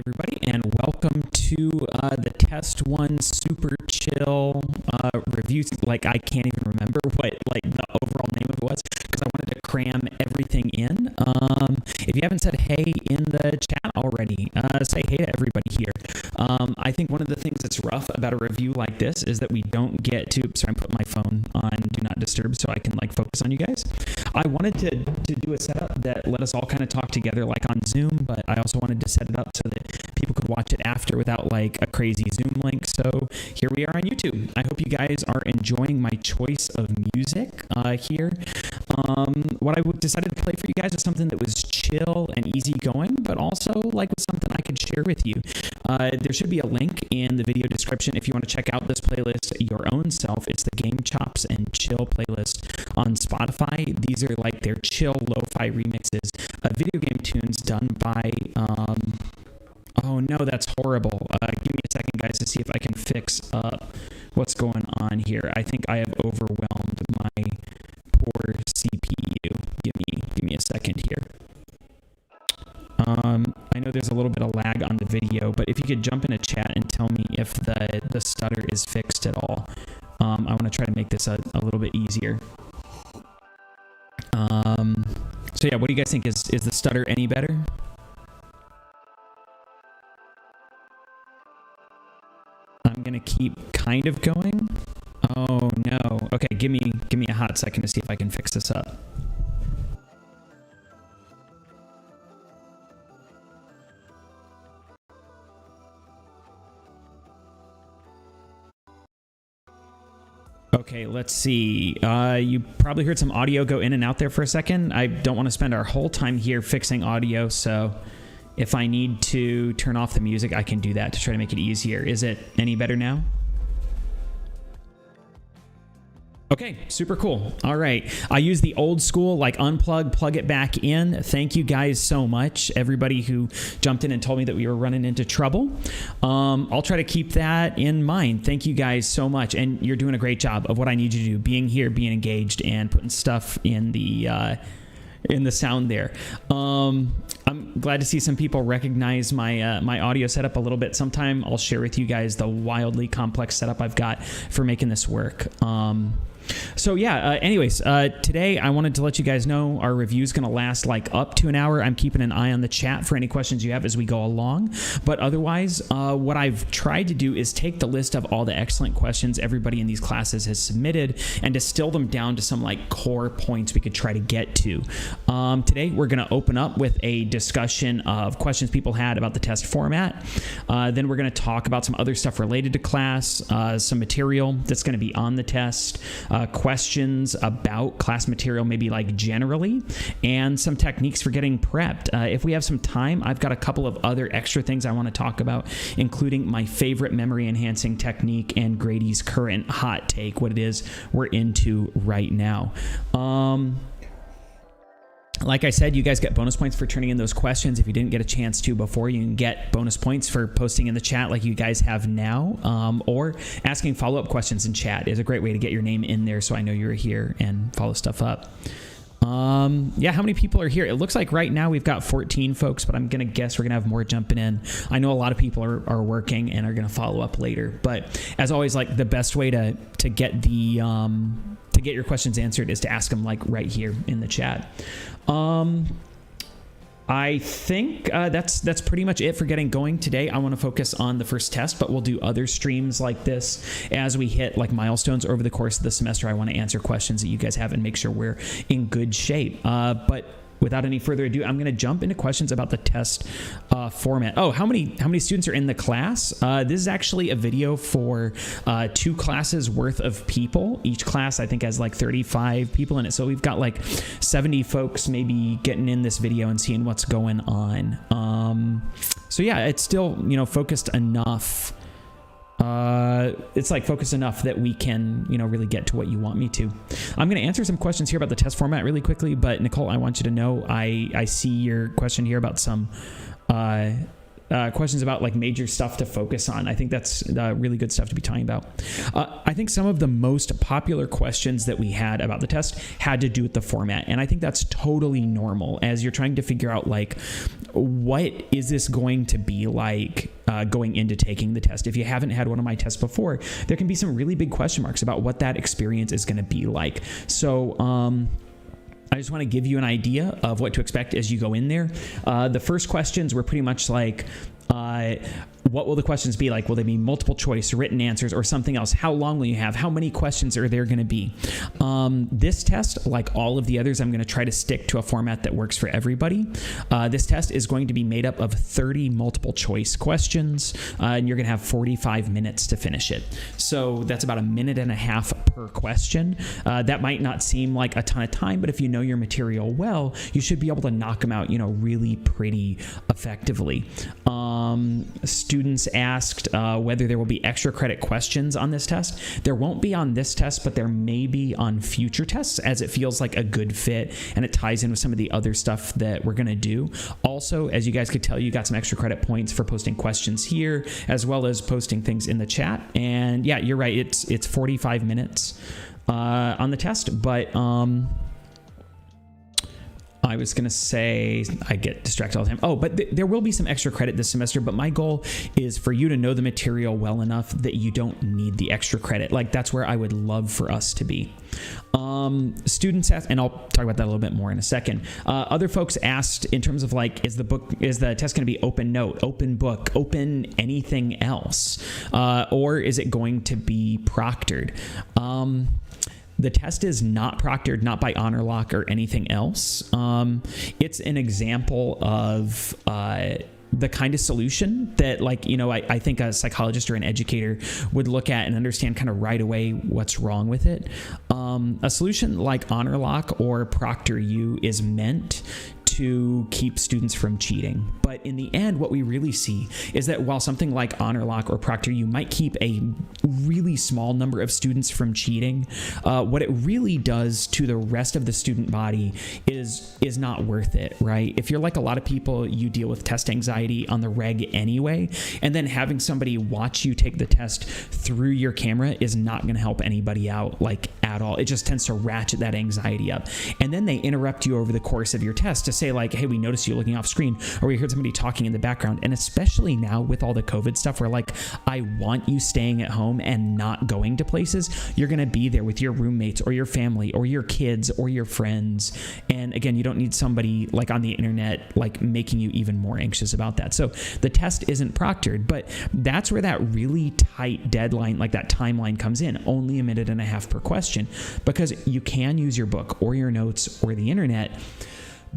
Everybody, and welcome to the Test 1 Super Chill review. Like, I can't even remember what the overall name of it was because I wanted to cram everything in. If you haven't said hey in the chat already, say hey to everybody here. I think one of the things that's rough about a review like this is that we don't get to, sorry, I'm putting my phone on Do Not Disturb so I can focus on you guys. I wanted to do a setup that let us all kind of talk together like on Zoom, but I also wanted to set it up so that people could watch it after without like a crazy Zoom link. So here we are on YouTube. I hope you guys are enjoying my choice of music here. What I decided to play for you guys is something that was chill and easygoing, but also like was something I could share with you. There should be a link in the video description if you want to check out this playlist your own self. It's the Gamechops and Chill playlist on Spotify. These are like their chill lo-fi remixes of video game tunes done by oh no, that's horrible. Give me a second, guys, to see if I can fix up what's going on here. I think I have overwhelmed my poor CPU. Give me a second here. I know there's a little bit of lag on the video, but if you could jump in a chat and tell me if the stutter is fixed at all. I want to try to make this a little bit easier. So yeah, what do you guys think? Is the stutter any better? I'm gonna keep kind of going. Oh no. Okay, give me a hot second to see if I can fix this up. Okay, let's see. You probably heard some audio go in and out there for a second. I don't want to spend our whole time here fixing audio, so if I need to turn off the music, I can do that to try to make it easier. Is it any better now? Okay, super cool. All right. I use the old school, like unplug, plug it back in. Thank you guys so much. Everybody who jumped in and told me that we were running into trouble. I'll try to keep that in mind. Thank you guys so much. And you're doing a great job of what I need you to do. Being here, being engaged, and putting stuff in the in the sound there. I'm glad to see some people recognize my my audio setup a little bit. Sometime I'll share with you guys the wildly complex setup I've got for making this work. So yeah, anyways, today I wanted to let you guys know our review is going to last like up to an hour. I'm keeping an eye on the chat for any questions you have as we go along. But otherwise, what I've tried to do is take the list of all the excellent questions everybody in these classes has submitted and distill them down to some like core points we could try to get to. Today, we're going to open up with a discussion of questions people had about the test format. Then we're going to talk about some other stuff related to class, some material that's going to be on the test, questions about class material, maybe like generally, and some techniques for getting prepped. If we have some time, I've got a couple of other extra things I want to talk about, including my favorite memory enhancing technique and Grady's current hot take, what it is we're into right now. Like I said, you guys get bonus points for turning in those questions. If you didn't get a chance to before, you can get bonus points for posting in the chat like you guys have now, or asking follow-up questions in chat is a great way to get your name in there so I know you're here and follow stuff up. Yeah, how many people are here? It looks like right now we've got 14 folks, but I'm going to guess we're going to have more jumping in. I know a lot of people are working and are going to follow up later, but as always, like the best way to get the to get your questions answered is to ask them like right here in the chat. I think that's pretty much it for getting going today. I want to focus on the first test, but we'll do other streams like this as we hit like milestones over the course of the semester. I want to answer questions that you guys have and make sure we're in good shape. But without any further ado, I'm going to jump into questions about the test format. Oh, how many students are in the class? This is actually a video for 2 classes worth of people. Each class, I think, has like 35 people in it. So we've got like 70 folks maybe getting in this video and seeing what's going on. So yeah, it's still, you know, focused enough. It's like focused enough that we can, you know, really get to what you want me to. I'm going to answer some questions here about the test format really quickly, but Nicole, I want you to know I see your question here about some questions about like major stuff to focus on. I think that's really good stuff to be talking about. I think some of the most popular questions that we had about the test had to do with the format, and I think that's totally normal as you're trying to figure out like what is this going to be like going into taking the test. If you haven't had one of my tests before, there can be some really big question marks about what that experience is going to be like. So I just want to give you an idea of what to expect as you go in there. The first questions were pretty much like, what will the questions be like? Will they be multiple choice, written answers, or something else? How long will you have? How many questions are there going to be? This test, like all of the others, I'm going to try to stick to a format that works for everybody. This test is going to be made up of 30 multiple choice questions, and you're going to have 45 minutes to finish it. So that's about 1.5 minutes per question. That might not seem like a ton of time, but if you know your material well, you should be able to knock them out, you know, really pretty effectively. Students asked whether there will be extra credit questions on this test. There won't be on this test, but there may be on future tests as it feels like a good fit and it ties in with some of the other stuff that we're going to do. Also, as you guys could tell, you got some extra credit points for posting questions here as well as posting things in the chat. And yeah, you're right. It's 45 minutes on the test, but I was going to say, I get distracted all the time. Oh, but there will be some extra credit this semester, but my goal is for you to know the material well enough that you don't need the extra credit. Like that's where I would love for us to be. Students asked, and I'll talk about that a little bit more in a second. Other folks asked in terms of like, is the test going to be open note, open book, open anything else? Or is it going to be proctored? The test is not proctored, not by HonorLock or anything else. It's an example of the kind of solution that, like, you know, I think a psychologist or an educator would look at and understand kind of right away what's wrong with it. A solution like HonorLock or ProctorU is meant to keep students from cheating. But in the end, what we really see is that while something like HonorLock or ProctorU might keep a really small number of students from cheating, what it really does to the rest of the student body is not worth it, right? If you're like a lot of people, you deal with test anxiety on the reg anyway, and then having somebody watch you take the test through your camera is not going to help anybody out like at all. It just tends to ratchet that anxiety up. And then they interrupt you over the course of your test to say like, hey, we noticed you looking off screen, or we heard somebody talking in the background. And especially now with all the COVID stuff where like, I want you staying at home and not going to places, you're going to be there with your roommates or your family or your kids or your friends. And again, you don't need somebody like on the internet like making you even more anxious about that. So the test isn't proctored, but that's where that really tight deadline, like that timeline comes in, only 1.5 minutes per question, because you can use your book or your notes or the internet.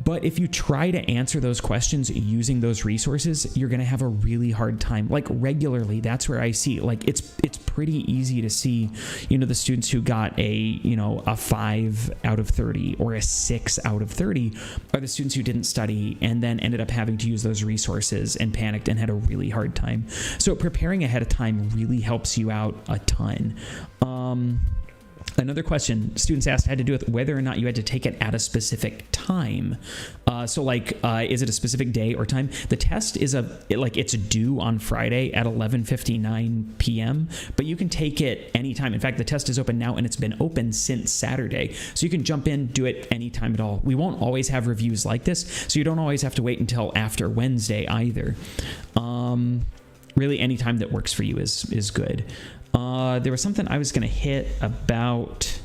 But if you try to answer those questions using those resources, you're going to have a really hard time. Like regularly, that's where I see, like, it's pretty easy to see, the students who got a 5 out of 30 or a 6 out of 30 are the students who didn't study and then ended up having to use those resources and panicked and had a really hard time. So preparing ahead of time really helps you out a ton. Another question students asked had to do with whether or not you had to take it at a specific time. Is it a specific day or time? The test is it's due on Friday at 11:59 p.m., but you can take it anytime. In fact, the test is open now and it's been open since Saturday. So you can jump in, do it anytime at all. We won't always have reviews like this, so you don't always have to wait until after Wednesday either. Really, any time that works for you is good. There was something I was going to hit about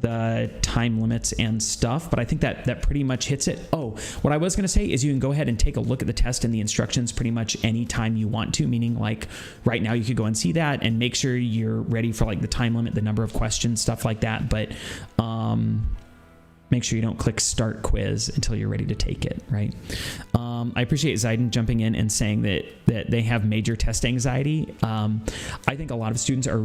the time limits and stuff, but I think that pretty much hits it. Oh, what I was going to say is you can go ahead and take a look at the test and the instructions pretty much anytime you want to, meaning like right now you could go and see that and make sure you're ready for like the time limit, the number of questions, stuff like that. But make sure you don't click start quiz until you're ready to take it, right? I appreciate Zaiden jumping in and saying that they have major test anxiety. I think a lot of students are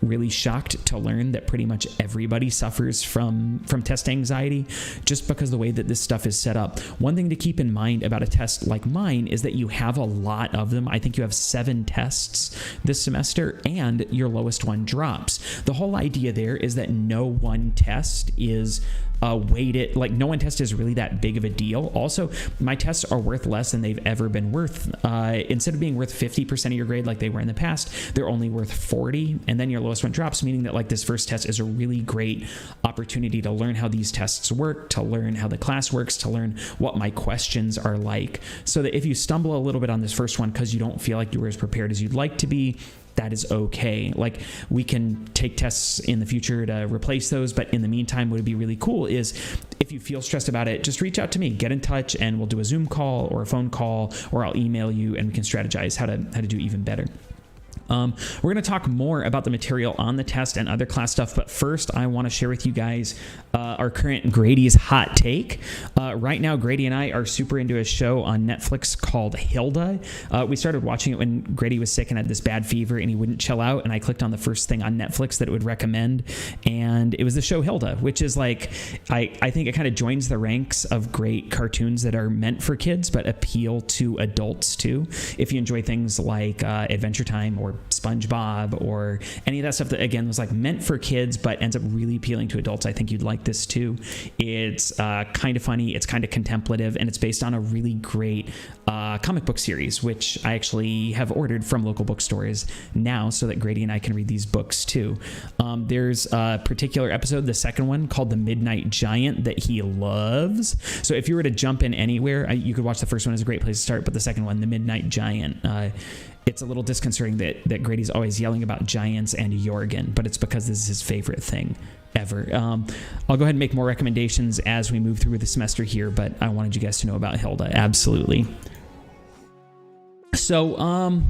really shocked to learn that pretty much everybody suffers from test anxiety just because the way that this stuff is set up. One thing to keep in mind about a test like mine is that you have a lot of them. I think you have 7 tests this semester and your lowest one drops. The whole idea there is that no one test is weighted, like no one test is really that big of a deal. Also, my tests are worth less than they've ever been worth. Instead of being worth 50% of your grade like they were in the past, they're only worth 40, and then your lowest one drops, meaning that like this first test is a really great opportunity to learn how these tests work, to learn how the class works, to learn what my questions are like, so that if you stumble a little bit on this first one because you don't feel like you were as prepared as you'd like to be, that is okay. Like, we can take tests in the future to replace those, but in the meantime, what would be really cool is if you feel stressed about it, just reach out to me, get in touch, and we'll do a Zoom call or a phone call, or I'll email you and we can strategize how to do even better. We're going to talk more about the material on the test and other class stuff, but first I want to share with you guys our current Grady's hot take. Right now, Grady and I are super into a show on Netflix called Hilda. We started watching it when Grady was sick and had this bad fever and he wouldn't chill out, and I clicked on the first thing on Netflix that it would recommend, and it was the show Hilda, which is like, I think it kind of joins the ranks of great cartoons that are meant for kids but appeal to adults too. If you enjoy things like Adventure Time or SpongeBob or any of that stuff that again was like meant for kids but ends up really appealing to adults, I think you'd like this too. It's kind of funny, it's kind of contemplative, and it's based on a really great comic book series, which I actually have ordered from local bookstores now so that Grady and I can read these books too. There's a particular episode, the second one, called The Midnight Giant, that he loves. So if you were to jump in anywhere, you could watch the first one as a great place to start, but the second one, The Midnight Giant, it's a little disconcerting that Grady's always yelling about giants and Jorgen, but it's because this is his favorite thing ever. I'll go ahead and make more recommendations as we move through the semester here, but I wanted you guys to know about Hilda. Absolutely. So,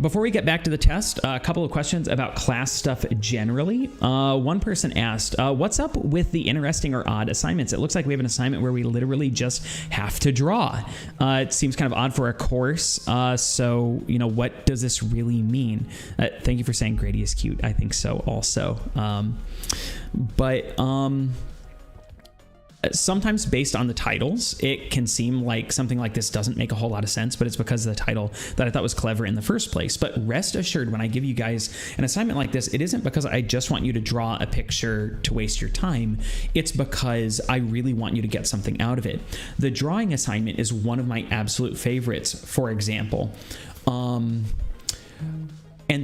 before we get back to the test, a couple of questions about class stuff generally. One person asked, what's up with the interesting or odd assignments? It looks like we have an assignment where we literally just have to draw. It seems kind of odd for a course. So, what does this really mean? Thank you for saying Grady is cute. I think so also. Sometimes based on the titles, it can seem like something like this doesn't make a whole lot of sense, but it's because of the title that I thought was clever in the first place. But rest assured, when I give you guys an assignment like this, it isn't because I just want you to draw a picture to waste your time. It's because I really want you to get something out of it. The drawing assignment is one of my absolute favorites, for example. And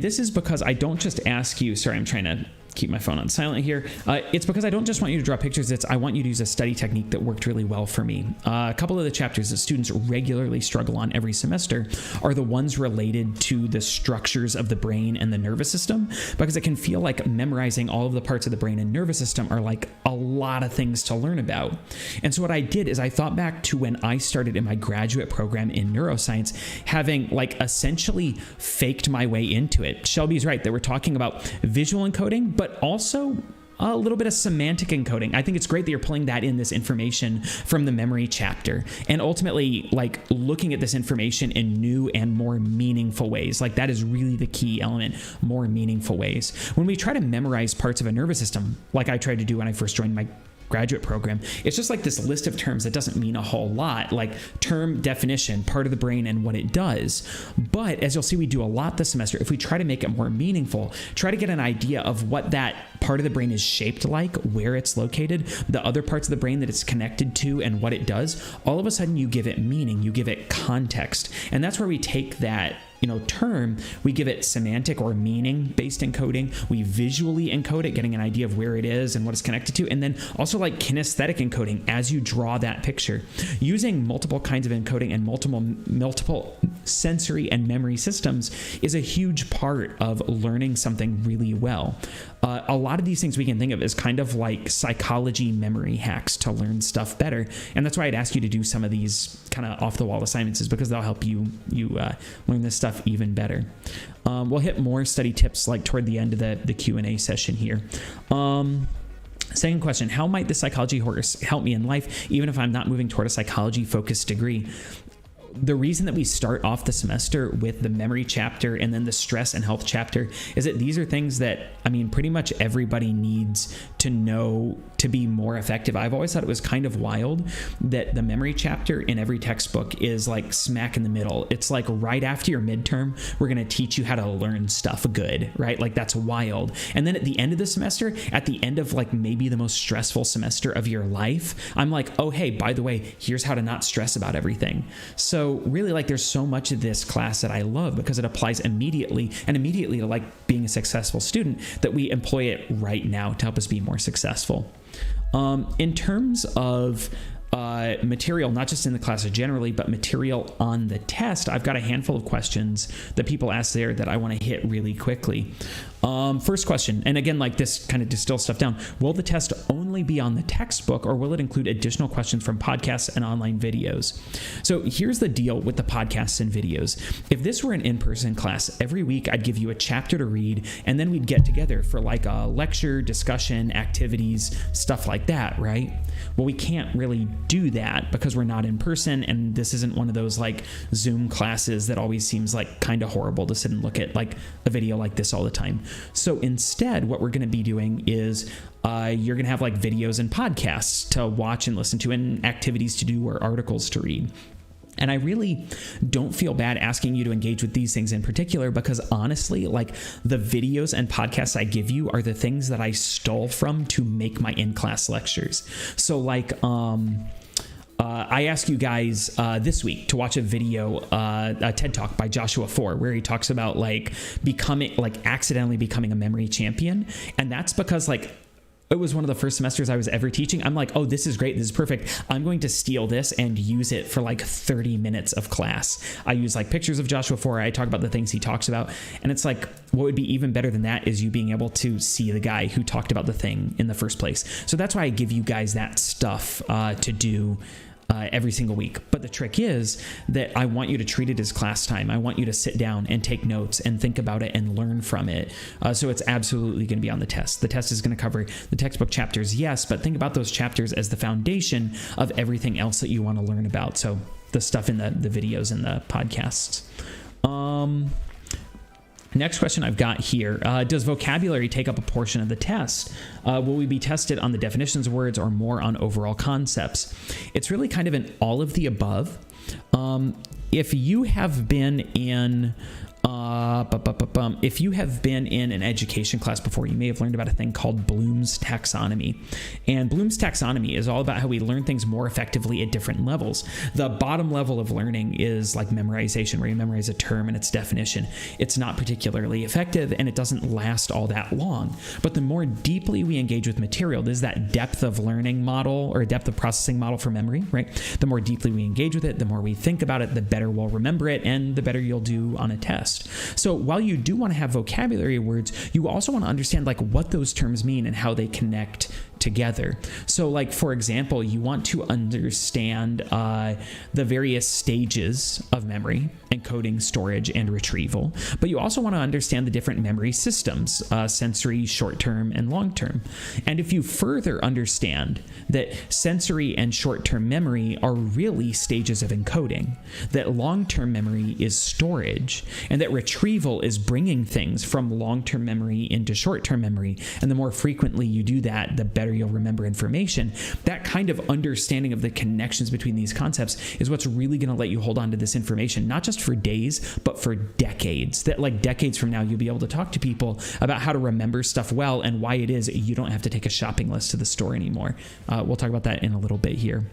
this is because I don't just ask you, sorry, I'm trying to keep my phone on silent here. It's because I don't just want you to draw pictures. I want you to use a study technique that worked really well for me. A couple of the chapters that students regularly struggle on every semester are the ones related to the structures of the brain and the nervous system, because it can feel like memorizing all of the parts of the brain and nervous system are like a lot of things to learn about. And so what I did is I thought back to when I started in my graduate program in neuroscience, having like essentially faked my way into it. Shelby's right. They were talking about visual encoding, but also a little bit of semantic encoding. I think it's great that you're pulling that in, this information from the memory chapter, and ultimately like looking at this information in new and more meaningful ways. Like that is really the key element, more meaningful ways. When we try to memorize parts of a nervous system, like I tried to do when I first joined my graduate program, it's just like this list of terms that doesn't mean a whole lot, like term, definition, part of the brain, and what it does. But as you'll see, we do a lot this semester. If we try to make it more meaningful, try to get an idea of what that part of the brain is shaped like, where it's located, the other parts of the brain that it's connected to, and what it does, all of a sudden you give it meaning, you give it context. And that's where we take that term, we give it semantic or meaning-based encoding. We visually encode it, getting an idea of where it is and what it's connected to, and then also like kinesthetic encoding as you draw that picture. Using multiple kinds of encoding and multiple sensory and memory systems is a huge part of learning something really well. A lot of these things we can think of as kind of like psychology memory hacks to learn stuff better, and that's why I'd ask you to do some of these kind of off-the-wall assignments, is because they'll help you learn this stuff even better. We'll hit more study tips like toward the end of the Q&A session here. Second question, how might the psychology course help me in life, even if I'm not moving toward a psychology-focused degree? The reason that we start off the semester with the memory chapter and then the stress and health chapter is that these are things that, pretty much everybody needs to know to be more effective. I've always thought it was kind of wild that the memory chapter in every textbook is like smack in the middle. It's like right after your midterm, we're going to teach you how to learn stuff good, right? Like that's wild. And then at the end of the semester, at the end of like maybe the most stressful semester of your life, I'm like, oh, hey, by the way, here's how to not stress about everything. So really, like, there's so much of this class that I love because it applies immediately to like being a successful student, that we employ it right now to help us be more successful. In terms of material, not just in the class generally, but material on the test, I've got a handful of questions that people ask there that I want to hit really quickly. First question, and again, like this kind of distills stuff down. Will the test only be on the textbook, or will it include additional questions from podcasts and online videos? So here's the deal with the podcasts and videos. If this were an in-person class, every week I'd give you a chapter to read, and then we'd get together for like a lecture, discussion, activities, stuff like that, right? Well, we can't really do that because we're not in person, and this isn't one of those like Zoom classes that always seems like kind of horrible to sit and look at like a video like this all the time. So instead, what we're going to be doing is you're going to have like videos and podcasts to watch and listen to, and activities to do, or articles to read. And I really don't feel bad asking you to engage with these things in particular, because honestly, like the videos and podcasts I give you are the things that I stole from to make my in-class lectures. So like, I asked you guys this week to watch a video, a TED Talk by Joshua Foer, where he talks about like accidentally becoming a memory champion. And that's because like, it was one of the first semesters I was ever teaching. I'm like, oh, this is great. This is perfect. I'm going to steal this and use it for like 30 minutes of class. I use like pictures of Joshua Foer. I talk about the things he talks about. And it's like, what would be even better than that is you being able to see the guy who talked about the thing in the first place. So that's why I give you guys that stuff to do every single week. But the trick is that I want you to treat it as class time. I want you to sit down and take notes and think about it and learn from it. So it's absolutely going to be on the test. The test is going to cover the textbook chapters, yes, but think about those chapters as the foundation of everything else that you want to learn about. So the stuff in the videos and the podcasts. Next question I've got here, does vocabulary take up a portion of the test? Will we be tested on the definitions of words or more on overall concepts? It's really kind of an all of the above. If you have been in if you have been in an education class before, you may have learned about a thing called Bloom's Taxonomy. And Bloom's Taxonomy is all about how we learn things more effectively at different levels. The bottom level of learning is like memorization, where you memorize a term and its definition. It's not particularly effective and it doesn't last all that long. But the more deeply we engage with material, there's that depth of learning model or a depth of processing model for memory, right? The more deeply we engage with it, the more we think about it, the better we'll remember it and the better you'll do on a test. So while you do want to have vocabulary words, you also want to understand like what those terms mean and how they connect together. So like, for example, you want to understand the various stages of memory: encoding, storage, and retrieval. But you also want to understand the different memory systems, sensory, short-term, and long-term. And if you further understand that sensory and short-term memory are really stages of encoding, that long-term memory is storage, and that retrieval is bringing things from long-term memory into short-term memory, and the more frequently you do that, the better you'll remember information. That kind of understanding of the connections between these concepts is what's really going to let you hold on to this information, not just for days, but for decades. That like decades from now, you'll be able to talk to people about how to remember stuff well and why it is you don't have to take a shopping list to the store anymore. We'll talk about that in a little bit here.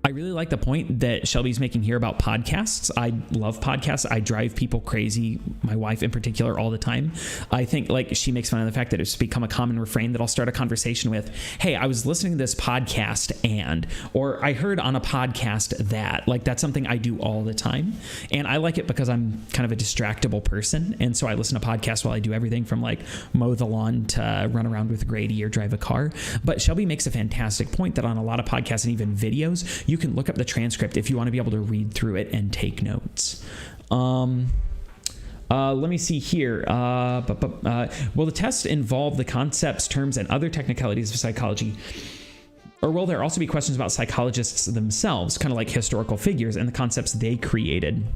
I really like the point that Shelby's making here about podcasts. I love podcasts. I drive people crazy, my wife in particular, all the time. I think like she makes fun of the fact that it's become a common refrain that I'll start a conversation with, hey, I was listening to this podcast or I heard on a podcast that, like, that's something I do all the time. And I like it because I'm kind of a distractible person. And so I listen to podcasts while I do everything from like mow the lawn to run around with Grady or drive a car. But Shelby makes a fantastic point that on a lot of podcasts and even videos, you can look up the transcript if you want to be able to read through it and take notes. Let me see here. Will the test involve the concepts, terms, and other technicalities of psychology? Or will there also be questions about psychologists themselves, kind of like historical figures and the concepts they created?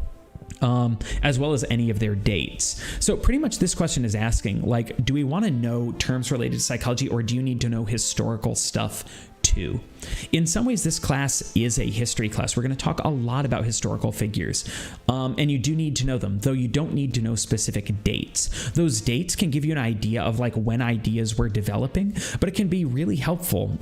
As well as any of their dates. So pretty much this question is asking, like, do we want to know terms related to psychology, or do you need to know historical stuff too? In some ways, this class is a history class. We're going to talk a lot about historical figures, and you do need to know them, though you don't need to know specific dates. Those dates can give you an idea of like when ideas were developing, but it can be really helpful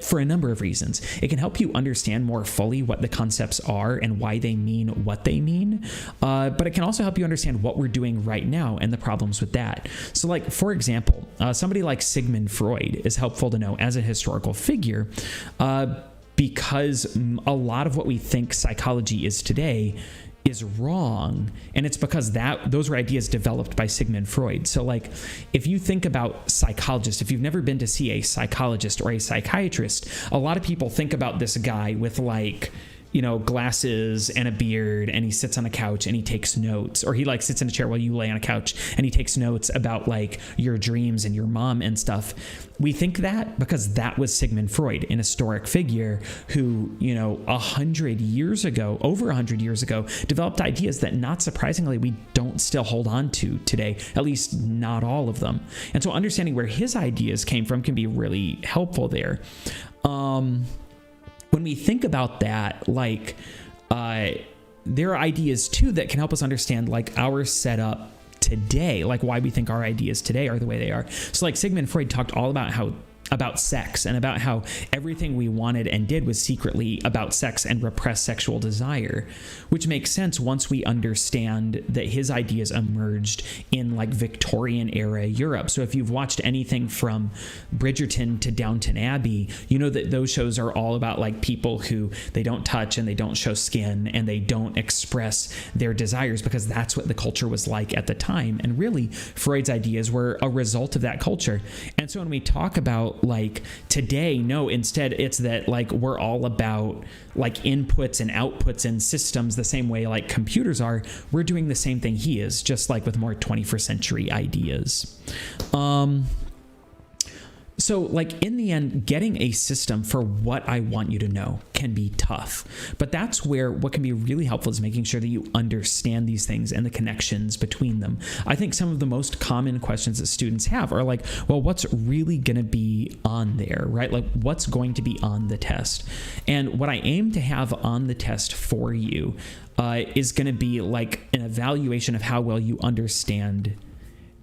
for a number of reasons. It can help you understand more fully what the concepts are and why they mean what they mean, but it can also help you understand what we're doing right now and the problems with that. So like, for example, somebody like Sigmund Freud is helpful to know as a historical figure, because a lot of what we think psychology is today is wrong, and it's because those were ideas developed by Sigmund Freud. So like, if you think about psychologists, if you've never been to see a psychologist or a psychiatrist, a lot of people think about this guy with like, you know, glasses and a beard, and he sits on a couch and he takes notes, or he like sits in a chair while you lay on a couch and he takes notes about like your dreams and your mom and stuff. We think that because that was Sigmund Freud, an historic figure who, you know, over 100 years ago, developed ideas that, not surprisingly, we don't still hold on to today, at least not all of them. And so understanding where his ideas came from can be really helpful there. When we think about that, like, there are ideas too that can help us understand like our setup today, like why we think our ideas today are the way they are. So like Sigmund Freud talked all about sex and about how everything we wanted and did was secretly about sex and repressed sexual desire, which makes sense once we understand that his ideas emerged in like Victorian era Europe. So if you've watched anything from Bridgerton to Downton Abbey, you know that those shows are all about like people who they don't touch and they don't show skin and they don't express their desires because that's what the culture was like at the time. And really, Freud's ideas were a result of that culture. And so when we talk about like today, no, instead it's that like we're all about like inputs and outputs and systems the same way like computers are. We're doing the same thing he is, just like with more 21st century ideas. So like in the end, getting a system for what I want you to know can be tough, but that's where what can be really helpful is making sure that you understand these things and the connections between them. I think some of the most common questions that students have are like, well, what's really going to be on there, right? Like what's going to be on the test? And what I aim to have on the test for you is going to be like an evaluation of how well you understand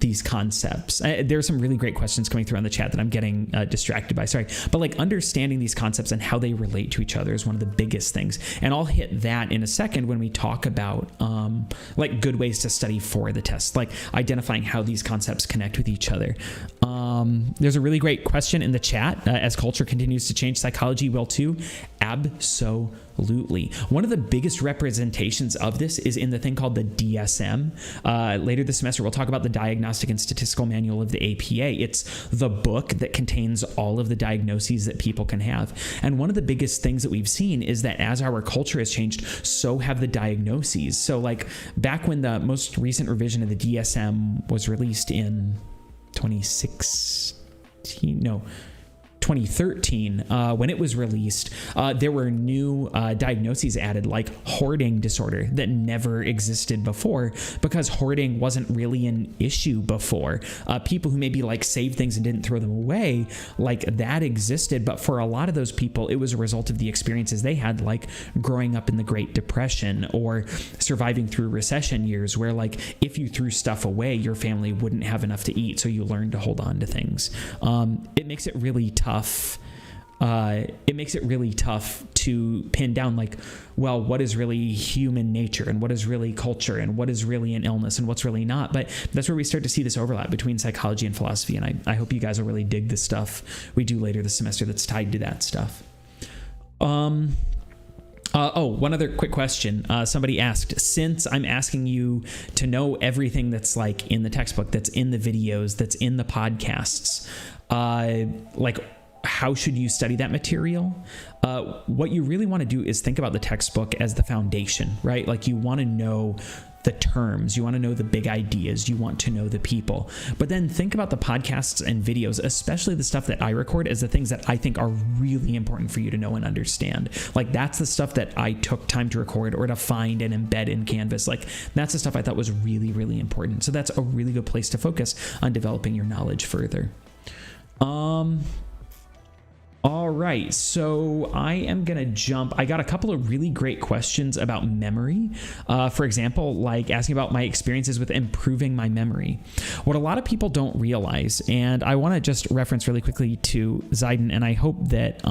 these concepts. There's some really great questions coming through on the chat that I'm getting distracted by, sorry. But like understanding these concepts and how they relate to each other is one of the biggest things. And I'll hit that in a second when we talk about like good ways to study for the test, like identifying how these concepts connect with each other. There's a really great question in the chat. As culture continues to change, psychology will too. Absolutely. One of the biggest representations of this is in the thing called the DSM. Later this semester, we'll talk about the Diagnostic and Statistical Manual of the APA. It's the book that contains all of the diagnoses that people can have. And one of the biggest things that we've seen is that as our culture has changed, so have the diagnoses. So like back when the most recent revision of the DSM was released in 2013, when it was released, there were new diagnoses added, like hoarding disorder, that never existed before because hoarding wasn't really an issue before. People who maybe like saved things and didn't throw them away, like that existed, but for a lot of those people, it was a result of the experiences they had, like growing up in the Great Depression or surviving through recession years, where like if you threw stuff away, your family wouldn't have enough to eat, so you learned to hold on to things. It makes it really tough. It makes it really tough to pin down, like, well, what is really human nature and what is really culture and what is really an illness and what's really not. But that's where we start to see this overlap between psychology and philosophy. And I hope you guys will really dig the stuff we do later this semester that's tied to that stuff. One other quick question. Somebody asked, since I'm asking you to know everything that's like in the textbook, that's in the videos, that's in the podcasts, like, how should you study that material? What you really want to do is think about the textbook as the foundation, right? Like you want to know the terms, you want to know the big ideas, you want to know the people, but then think about the podcasts and videos, especially the stuff that I record, as the things that I think are really important for you to know and understand. Like that's the stuff that I took time to record or to find and embed in Canvas. Like that's the stuff I thought was really, really important. So that's a really good place to focus on developing your knowledge further. All right, so I am going to jump. I got a couple of really great questions about memory. For example, like asking about my experiences with improving my memory. What a lot of people don't realize, and I want to just reference really quickly to Zayden, and I hope that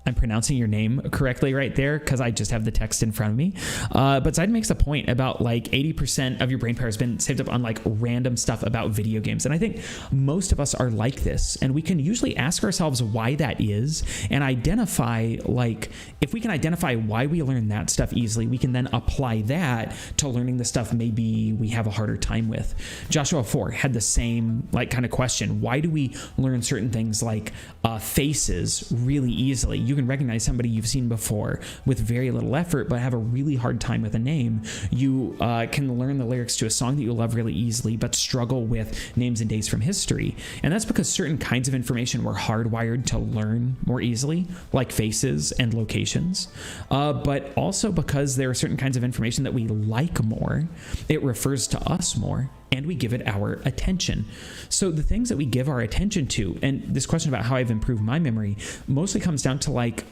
I'm pronouncing your name correctly right there because I just have the text in front of me. But Zayden makes a point about like 80% of your brain power has been saved up on like random stuff about video games. And I think most of us are like this, and we can usually ask ourselves why that is and identify, like, if we can identify why we learn that stuff easily, we can then apply that to learning the stuff maybe we have a harder time with. Joshua 4 had the same like kind of question. Why do we learn certain things like faces really easily? You can recognize somebody you've seen before with very little effort, but have a really hard time with a name. You can learn the lyrics to a song that you love really easily, but struggle with names and days from history. And that's because certain kinds of information were hardwired to learn more easily, like faces and locations. But also because there are certain kinds of information that we like more, it refers to us more, and we give it our attention. So the things that we give our attention to, and this question about how I've improved my memory mostly comes down to like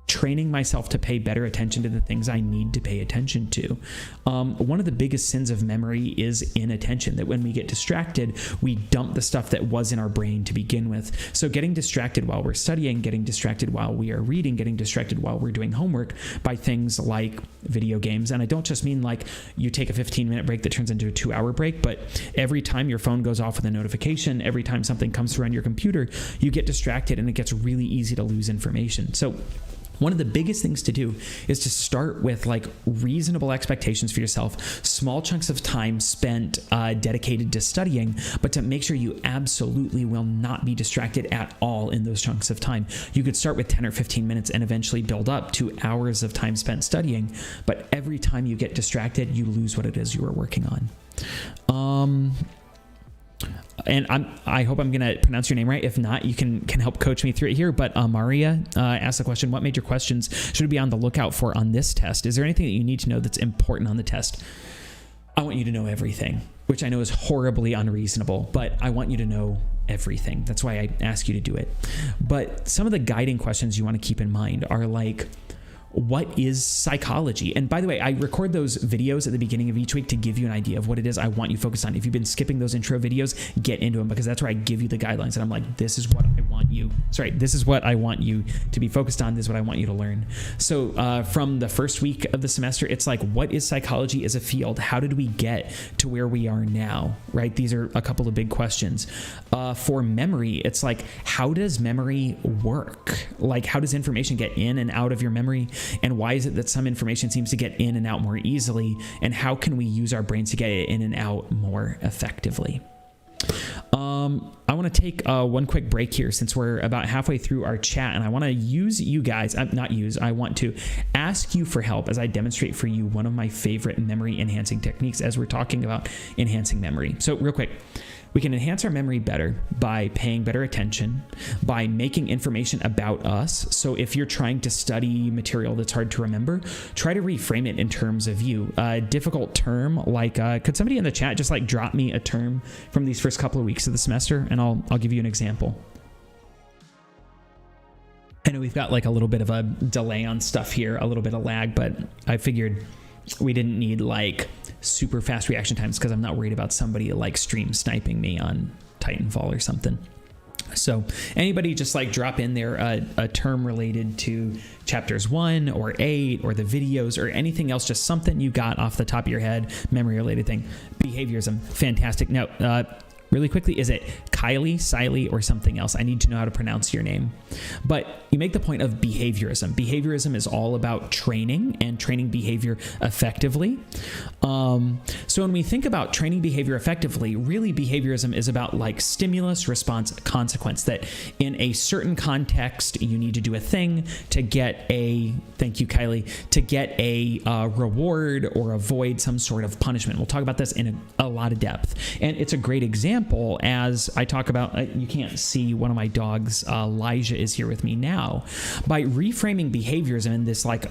training myself to pay better attention to the things I need to pay attention to. One of the biggest sins of memory is inattention, that when we get distracted, we dump the stuff that was in our brain to begin with. So getting distracted while we're studying, getting distracted while we are reading, getting distracted while we're doing homework by things like video games. And I don't just mean like you take a 15-minute break that turns into a 2-hour break, but every time your phone goes off with a notification, every time something comes through on your computer, you get distracted and it gets really easy to lose information. So one of the biggest things to do is to start with like reasonable expectations for yourself, small chunks of time spent dedicated to studying, but to make sure you absolutely will not be distracted at all in those chunks of time. You could start with 10 or 15 minutes and eventually build up to hours of time spent studying, but every time you get distracted, you lose what it is you were working on. and I hope I'm going to pronounce your name right. If not, you can help coach me through it here. But Maria asked the question, what major questions should we be on the lookout for on this test? Is there anything that you need to know that's important on the test? I want you to know everything, which I know is horribly unreasonable, but I want you to know everything. That's why I ask you to do it. But some of the guiding questions you want to keep in mind are like, what is psychology? And by the way, I record those videos at the beginning of each week to give you an idea of what it is I want you focused on. If you've been skipping those intro videos, get into them, because that's where I give you the guidelines and I'm like, this is what I want you. This is what I want you to be focused on. This is what I want you to learn. So from the first week of the semester, it's like, what is psychology as a field? How did we get to where we are now, right? These are a couple of big questions. For memory, it's like, how does memory work? Like, how does information get in and out of your memory? And why is it that some information seems to get in and out more easily? And how can we use our brains to get it in and out more effectively? I want to take one quick break here since we're about halfway through our chat, and I want to use you guys, I want to ask you for help as I demonstrate for you one of my favorite memory enhancing techniques as we're talking about enhancing memory. So real quick, we can enhance our memory better by paying better attention, by making information about us. So if you're trying to study material that's hard to remember, try to reframe it in terms of you. A difficult term, like, could somebody in the chat just like drop me a term from these first couple of weeks of the semester, and I'll give you an example. I know we've got like a little bit of a delay on stuff here, a little bit of lag, but I figured we didn't need like super fast reaction times because I'm not worried about somebody like stream sniping me on Titanfall or something. So anybody just like drop in there a term related to chapters 1 or 8 or the videos or anything else, just something you got off the top of your head, memory related thing. Behaviorism, fantastic. Now, really quickly, is it Kylie, Siley, or something else? I need to know how to pronounce your name. But you make the point of behaviorism. Behaviorism is all about training and training behavior effectively. So when we think about training behavior effectively, really behaviorism is about like stimulus, response, consequence, that in a certain context, you need to do a thing to get a, thank you, Kylie, to get a reward or avoid some sort of punishment. We'll talk about this in a lot of depth. And it's a great example as I talk about, you can't see one of my dogs, Elijah is here with me now. By reframing behaviorism in this like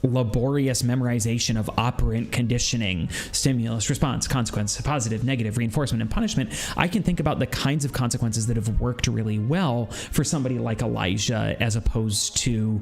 laborious memorization of operant conditioning, stimulus, response, consequence, positive, negative, reinforcement, and punishment, I can think about the kinds of consequences that have worked really well for somebody like Elijah as opposed to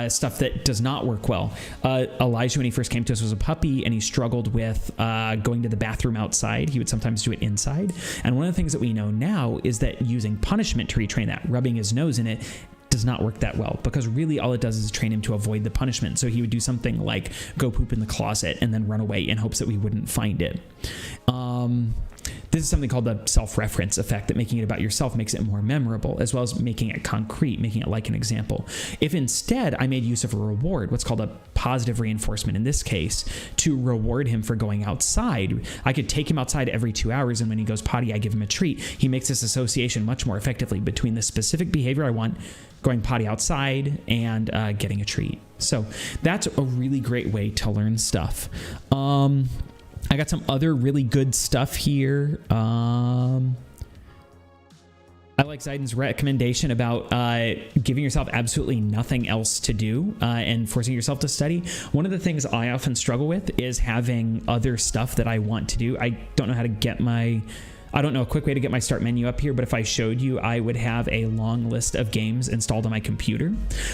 stuff that does not work well. Elijah, when he first came to us, was a puppy and he struggled with going to the bathroom outside. He would sometimes do it inside. And one of the things that we know now is that using punishment to retrain that, rubbing his nose in it, does not work that well, because really all it does is train him to avoid the punishment. So he would do something like go poop in the closet and then run away in hopes that we wouldn't find it. This is something called the self-reference effect, that making it about yourself makes it more memorable, as well as making it concrete, making it like an example. If instead I made use of a reward, what's called a positive reinforcement in this case, to reward him for going outside, I could take him outside every 2 hours, and when he goes potty, I give him a treat. He makes this association much more effectively between the specific behavior I want, going potty outside, and getting a treat. So that's a really great way to learn stuff. I got some other really good stuff here. I like Zaiden's recommendation about giving yourself absolutely nothing else to do and forcing yourself to study. One of the things I often struggle with is having other stuff that I want to do. I don't know how to get I don't know a quick way to get my start menu up here, but if I showed you, I would have a long list of games installed on my computer.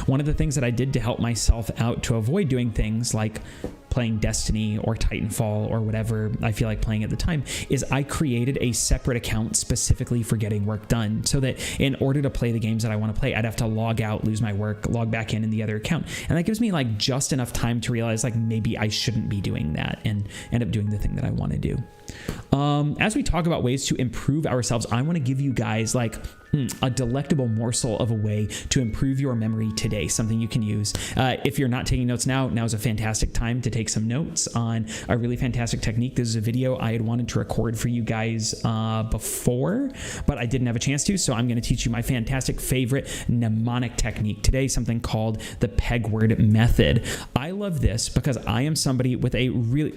One of the things that I did to help myself out to avoid doing things like playing Destiny or Titanfall or whatever I feel like playing at the time is I created a separate account specifically for getting work done, so that in order to play the games that I want to play, I'd have to log out, lose my work, log back in the other account. And that gives me like just enough time to realize like maybe I shouldn't be doing that and end up doing the thing that I want to do. As we talk about ways to improve ourselves, I want to give you guys like a delectable morsel of a way to improve your memory today, something you can use. If you're not taking notes now is a fantastic time to take some notes on a really fantastic technique. This is a video I had wanted to record for you guys before, but I didn't have a chance to, so I'm going to teach you my fantastic favorite mnemonic technique today, something called the peg word method. I love this because I am somebody with a really...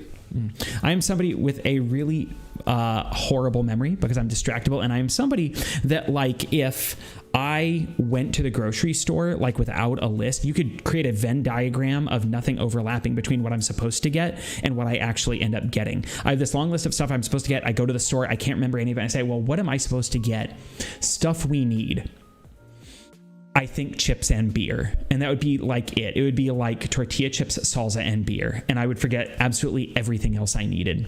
I am somebody with a really horrible memory because I'm distractible, and I am somebody that, like, if I went to the grocery store, like, without a list, you could create a Venn diagram of nothing overlapping between what I'm supposed to get and what I actually end up getting. I have this long list of stuff I'm supposed to get. I go to the store. I can't remember any of it. I say, well, what am I supposed to get? Stuff we need. I think chips and beer, and that would be like it. It would be like tortilla chips, salsa, and beer, and I would forget absolutely everything else I needed.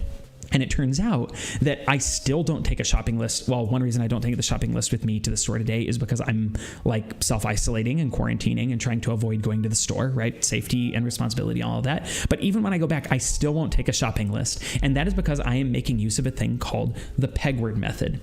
And it turns out that I still don't take a shopping list. Well, one reason I don't take the shopping list with me to the store today is because I'm, like, self-isolating and quarantining and trying to avoid going to the store, right? Safety and responsibility, all of that. But even when I go back, I still won't take a shopping list. And that is because I am making use of a thing called the peg word method.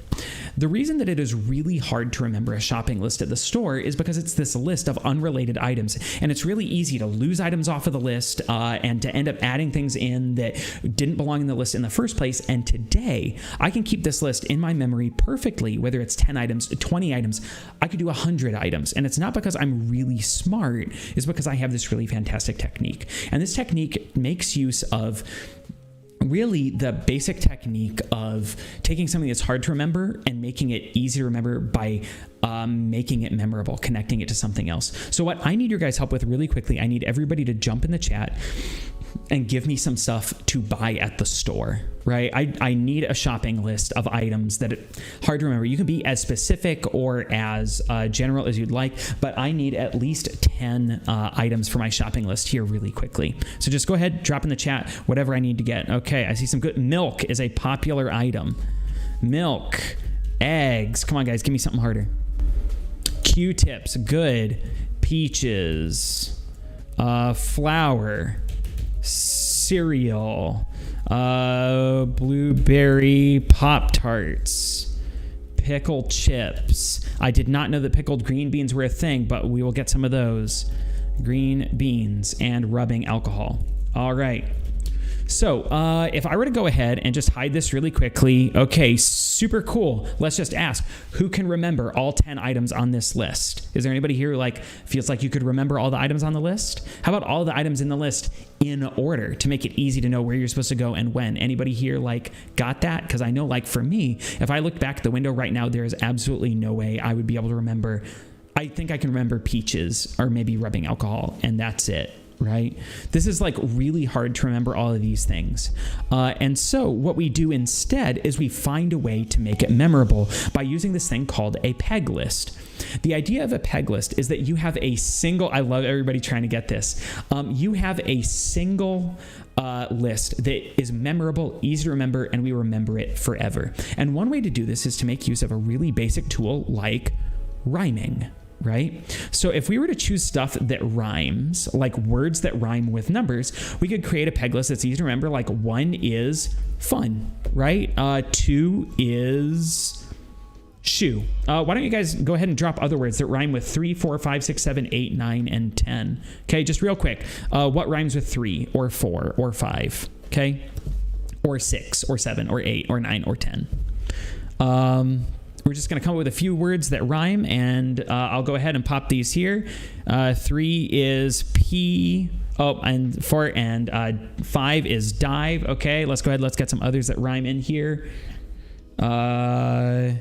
The reason that it is really hard to remember a shopping list at the store is because it's this list of unrelated items. And it's really easy to lose items off of the list and to end up adding things in that didn't belong in the list in the first place. And today I can keep this list in my memory perfectly, whether it's 10 items, 20 items, I could do 100 items. And it's not because I'm really smart, it's because I have this really fantastic technique. And this technique makes use of really the basic technique of taking something that's hard to remember and making it easy to remember by making it memorable, connecting it to something else. So what I need your guys' help with really quickly, I need everybody to jump in the chat and give me some stuff to buy at the store, right? I need a shopping list of items that are hard to remember. You can be as specific or as general as you'd like, but I need at least 10 items for my shopping list here really quickly. So just go ahead, drop in the chat whatever I need to get. Okay, I see some good. Milk is a popular item. Milk, eggs. Come on, guys, give me something harder. Q-tips, good. Peaches, flour, cereal, blueberry Pop-Tarts, pickled chips. I did not know that pickled green beans were a thing, but we will get some of those. Green beans and rubbing alcohol. All right. So if I were to go ahead and just hide this really quickly, okay, super cool. Let's just ask, who can remember all 10 items on this list? Is there anybody here who feels like you could remember all the items on the list? How about all the items in the list in order to make it easy to know where you're supposed to go and when? Anybody here got that? Because I know for me, if I look back at the window right now, there is absolutely no way I would be able to remember. I think I can remember peaches or maybe rubbing alcohol, and that's it. Right? This is really hard to remember all of these things. And so what we do instead is we find a way to make it memorable by using this thing called a peg list. The idea of a peg list is that you have a single, I love everybody trying to get this. You have a single list that is memorable, easy to remember, and we remember it forever. And one way to do this is to make use of a really basic tool like rhyming. Right? So if we were to choose stuff that rhymes, like words that rhyme with numbers, we could create a peg list that's easy to remember. 1 is fun, right? 2 is shoe. Why don't you guys go ahead and drop other words that rhyme with 3, 4, 5, 6, 7, 8, 9, and 10. Okay, just real quick. What rhymes with 3 or 4 or 5? Okay, or 6 or 7 or 8 or 9 or 10. We're just going to come up with a few words that rhyme, and I'll go ahead and pop these here. 3 is P. Oh, and 4 and 5 is dive. Okay, let's go ahead. Let's get some others that rhyme in here. I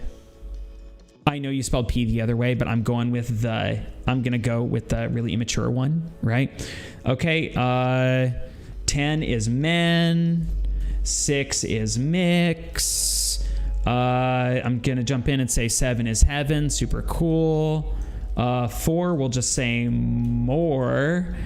know you spelled P the other way, but I'm going to go with the really immature one, right? Okay, 10 is men. 6 is mix. I'm going to jump in and say 7 is heaven. Super cool. 4, we'll just say more.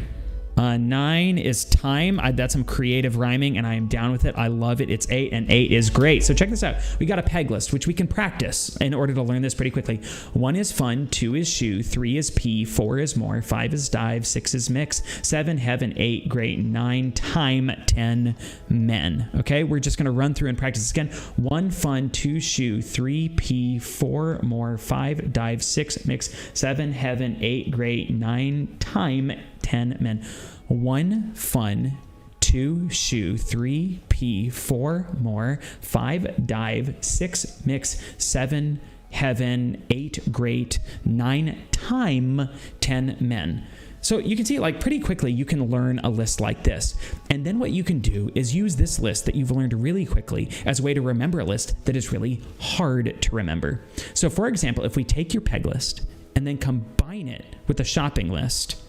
9 is time. That's some creative rhyming, and I am down with it. I love it. It's 8, and 8 is great. So check this out. We got a peg list, which we can practice in order to learn this pretty quickly. 1 is fun. 2 is shoe. 3 is pee. 4 is more. 5 is dive. 6 is mix. 7, heaven. 8, great. 9, time. 10, men. Okay, we're just going to run through and practice this again. 1, fun. 2, shoe. 3, pee. 4, more. 5, dive. 6, mix. 7, heaven. 8, great. 9, time. 10, men. 1, fun. 2, shoe. 3, pee. 4, more. 5, dive. 6, mix. 7, heaven. 8, great. 9, time. 10, men. So you can see like pretty quickly you can learn a list like this. And then what you can do is use this list that you've learned really quickly as a way to remember a list that is really hard to remember. So for example, if we take your peg list and then combine it with a shopping list.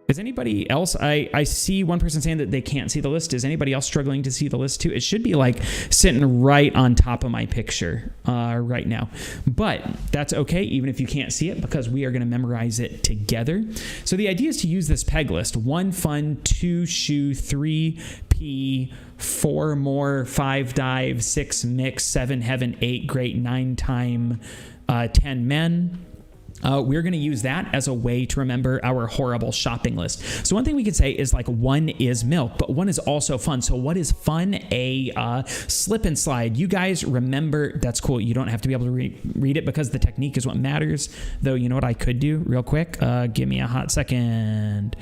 Is anybody else, I see one person saying that they can't see the list. Is anybody else struggling to see the list too? It should be like sitting right on top of my picture right now. But that's okay, even if you can't see it, because we are going to memorize it together. So the idea is to use this peg list. 1 fun, 2 shoe, 3 pee, 4 more, 5 dive, 6 mix, 7 heaven, 8 great, 9 time, 10 men. We're going to use that as a way to remember our horrible shopping list. So one thing we could say is like 1 is milk, but 1 is also fun. So what is fun? A slip and slide. You guys remember, that's cool. You don't have to be able to read it because the technique is what matters. Though, you know what I could do real quick? Give me a hot second.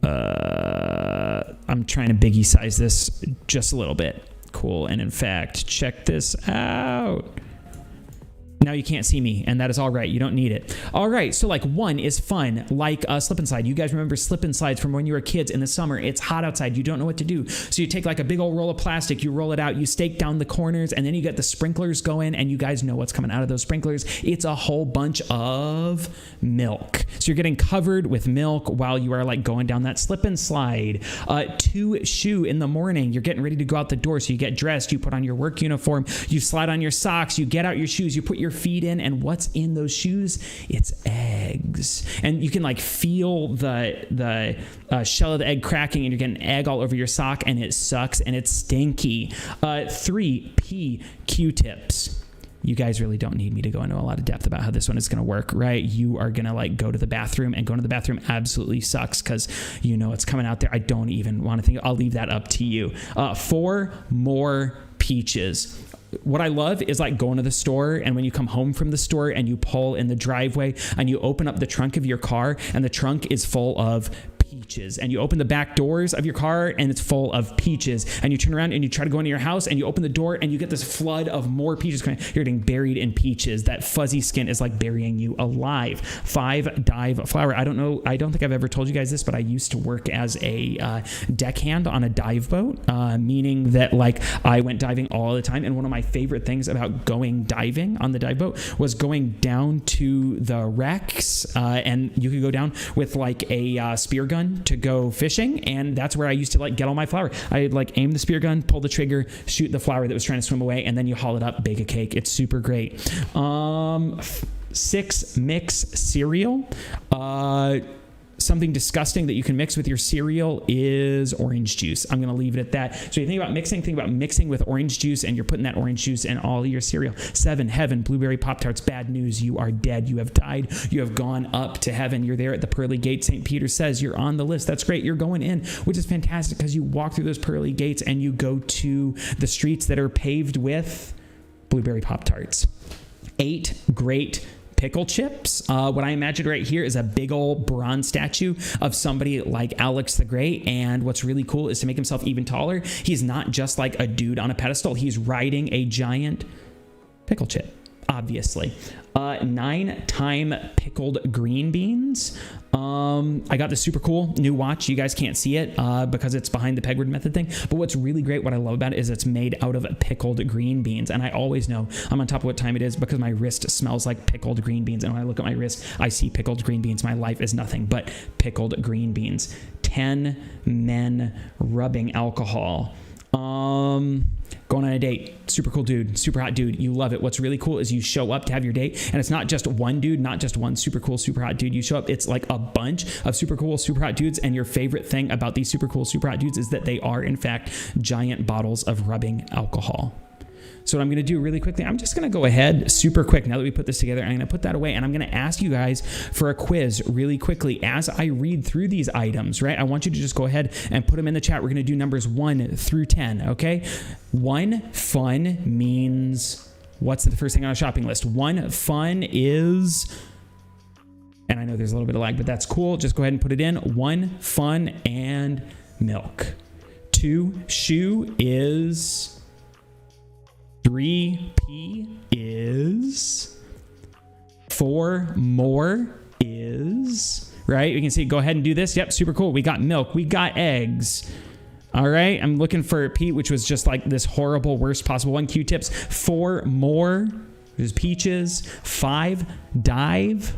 I'm trying to biggie size this just a little bit. Cool. And in fact, check this out. Now you can't see me, and that is all right. You don't need it. All right, so like 1 is fun, like slip and slide. You guys remember slip and slides from when you were kids in the summer. It's hot outside. You don't know what to do. So you take like a big old roll of plastic, you roll it out, you stake down the corners, and then you get the sprinklers going, and you guys know what's coming out of those sprinklers. It's a whole bunch of milk. So you're getting covered with milk while you are like going down that slip and slide. 2 shoe in the morning. You're getting ready to go out the door, so you get dressed, you put on your work uniform, you slide on your socks, you get out your shoes, you put your feet in, and what's in those shoes? It's eggs. And you can like feel the shell of the egg cracking, and you're getting egg all over your sock, and it sucks and it's stinky. 3 pee, Q-tips. You guys really don't need me to go into a lot of depth about how this one is going to work, right? You are going to like go to the bathroom, and going to the bathroom absolutely sucks because you know it's coming out there. I don't even want to think. I'll leave that up to you. 4 more peaches. What I love is like going to the store, and when you come home from the store and you pull in the driveway and you open up the trunk of your car, and the trunk is full of peaches, and you open the back doors of your car and it's full of peaches, and you turn around and you try to go into your house and you open the door and you get this flood of more peaches coming. You're getting buried in peaches. That fuzzy skin is like burying you alive. 5 dive flower. I don't know. I don't think I've ever told you guys this, but I used to work as a deckhand on a dive boat, meaning that like I went diving all the time. And one of my favorite things about going diving on the dive boat was going down to the wrecks, and you could go down with like a spear gun to go fishing, and that's where I used to like get all my flour. I'd like aim the spear gun, pull the trigger, shoot the flour that was trying to swim away, and then you haul it up, bake a cake. It's super great. 6 mix cereal. Something disgusting that you can mix with your cereal is orange juice. I'm going to leave it at that. So you think about mixing with orange juice, and you're putting that orange juice in all your cereal. 7, heaven, blueberry Pop-Tarts. Bad news. You are dead. You have died. You have gone up to heaven. You're there at the pearly gate. St. Peter says you're on the list. That's great. You're going in, which is fantastic because you walk through those pearly gates and you go to the streets that are paved with blueberry Pop-Tarts. 8, great pickle chips. What I imagined right here is a big old bronze statue of somebody like Alex the Great, and what's really cool is to make himself even taller, he's not just like a dude on a pedestal, he's riding a giant pickle chip, obviously. 9 time pickled green beans. I got this super cool new watch. You guys can't see it because it's behind the pegward method thing. But what's really great, what I love about it, is it's made out of pickled green beans. And I always know I'm on top of what time it is because my wrist smells like pickled green beans. And when I look at my wrist, I see pickled green beans. My life is nothing but pickled green beans. 10 men rubbing alcohol. Going on a date. Super cool dude, super hot dude. You love it. What's really cool is you show up to have your date, and it's not just one dude, not just one super cool, super hot dude. You show up, it's like a bunch of super cool, super hot dudes, and your favorite thing about these super cool, super hot dudes is that they are, in fact, giant bottles of rubbing alcohol. So what I'm going to do really quickly, I'm just going to go ahead super quick. Now that we put this together, I'm going to put that away, and I'm going to ask you guys for a quiz really quickly as I read through these items, right? I want you to just go ahead and put them in the chat. We're going to do numbers 1 through 10, okay? 1, fun means, what's the first thing on a shopping list? 1, fun is, and I know there's a little bit of lag, but that's cool. Just go ahead and put it in. 1, fun and milk. 2, shoe is... 3, P is. 4, more is. right? We can see, go ahead and do this. Yep, super cool. We got milk. We got eggs. All right, I'm looking for Pete, which was just like this horrible, worst possible one. Q-tips. 4 more. There's peaches. 5, dive.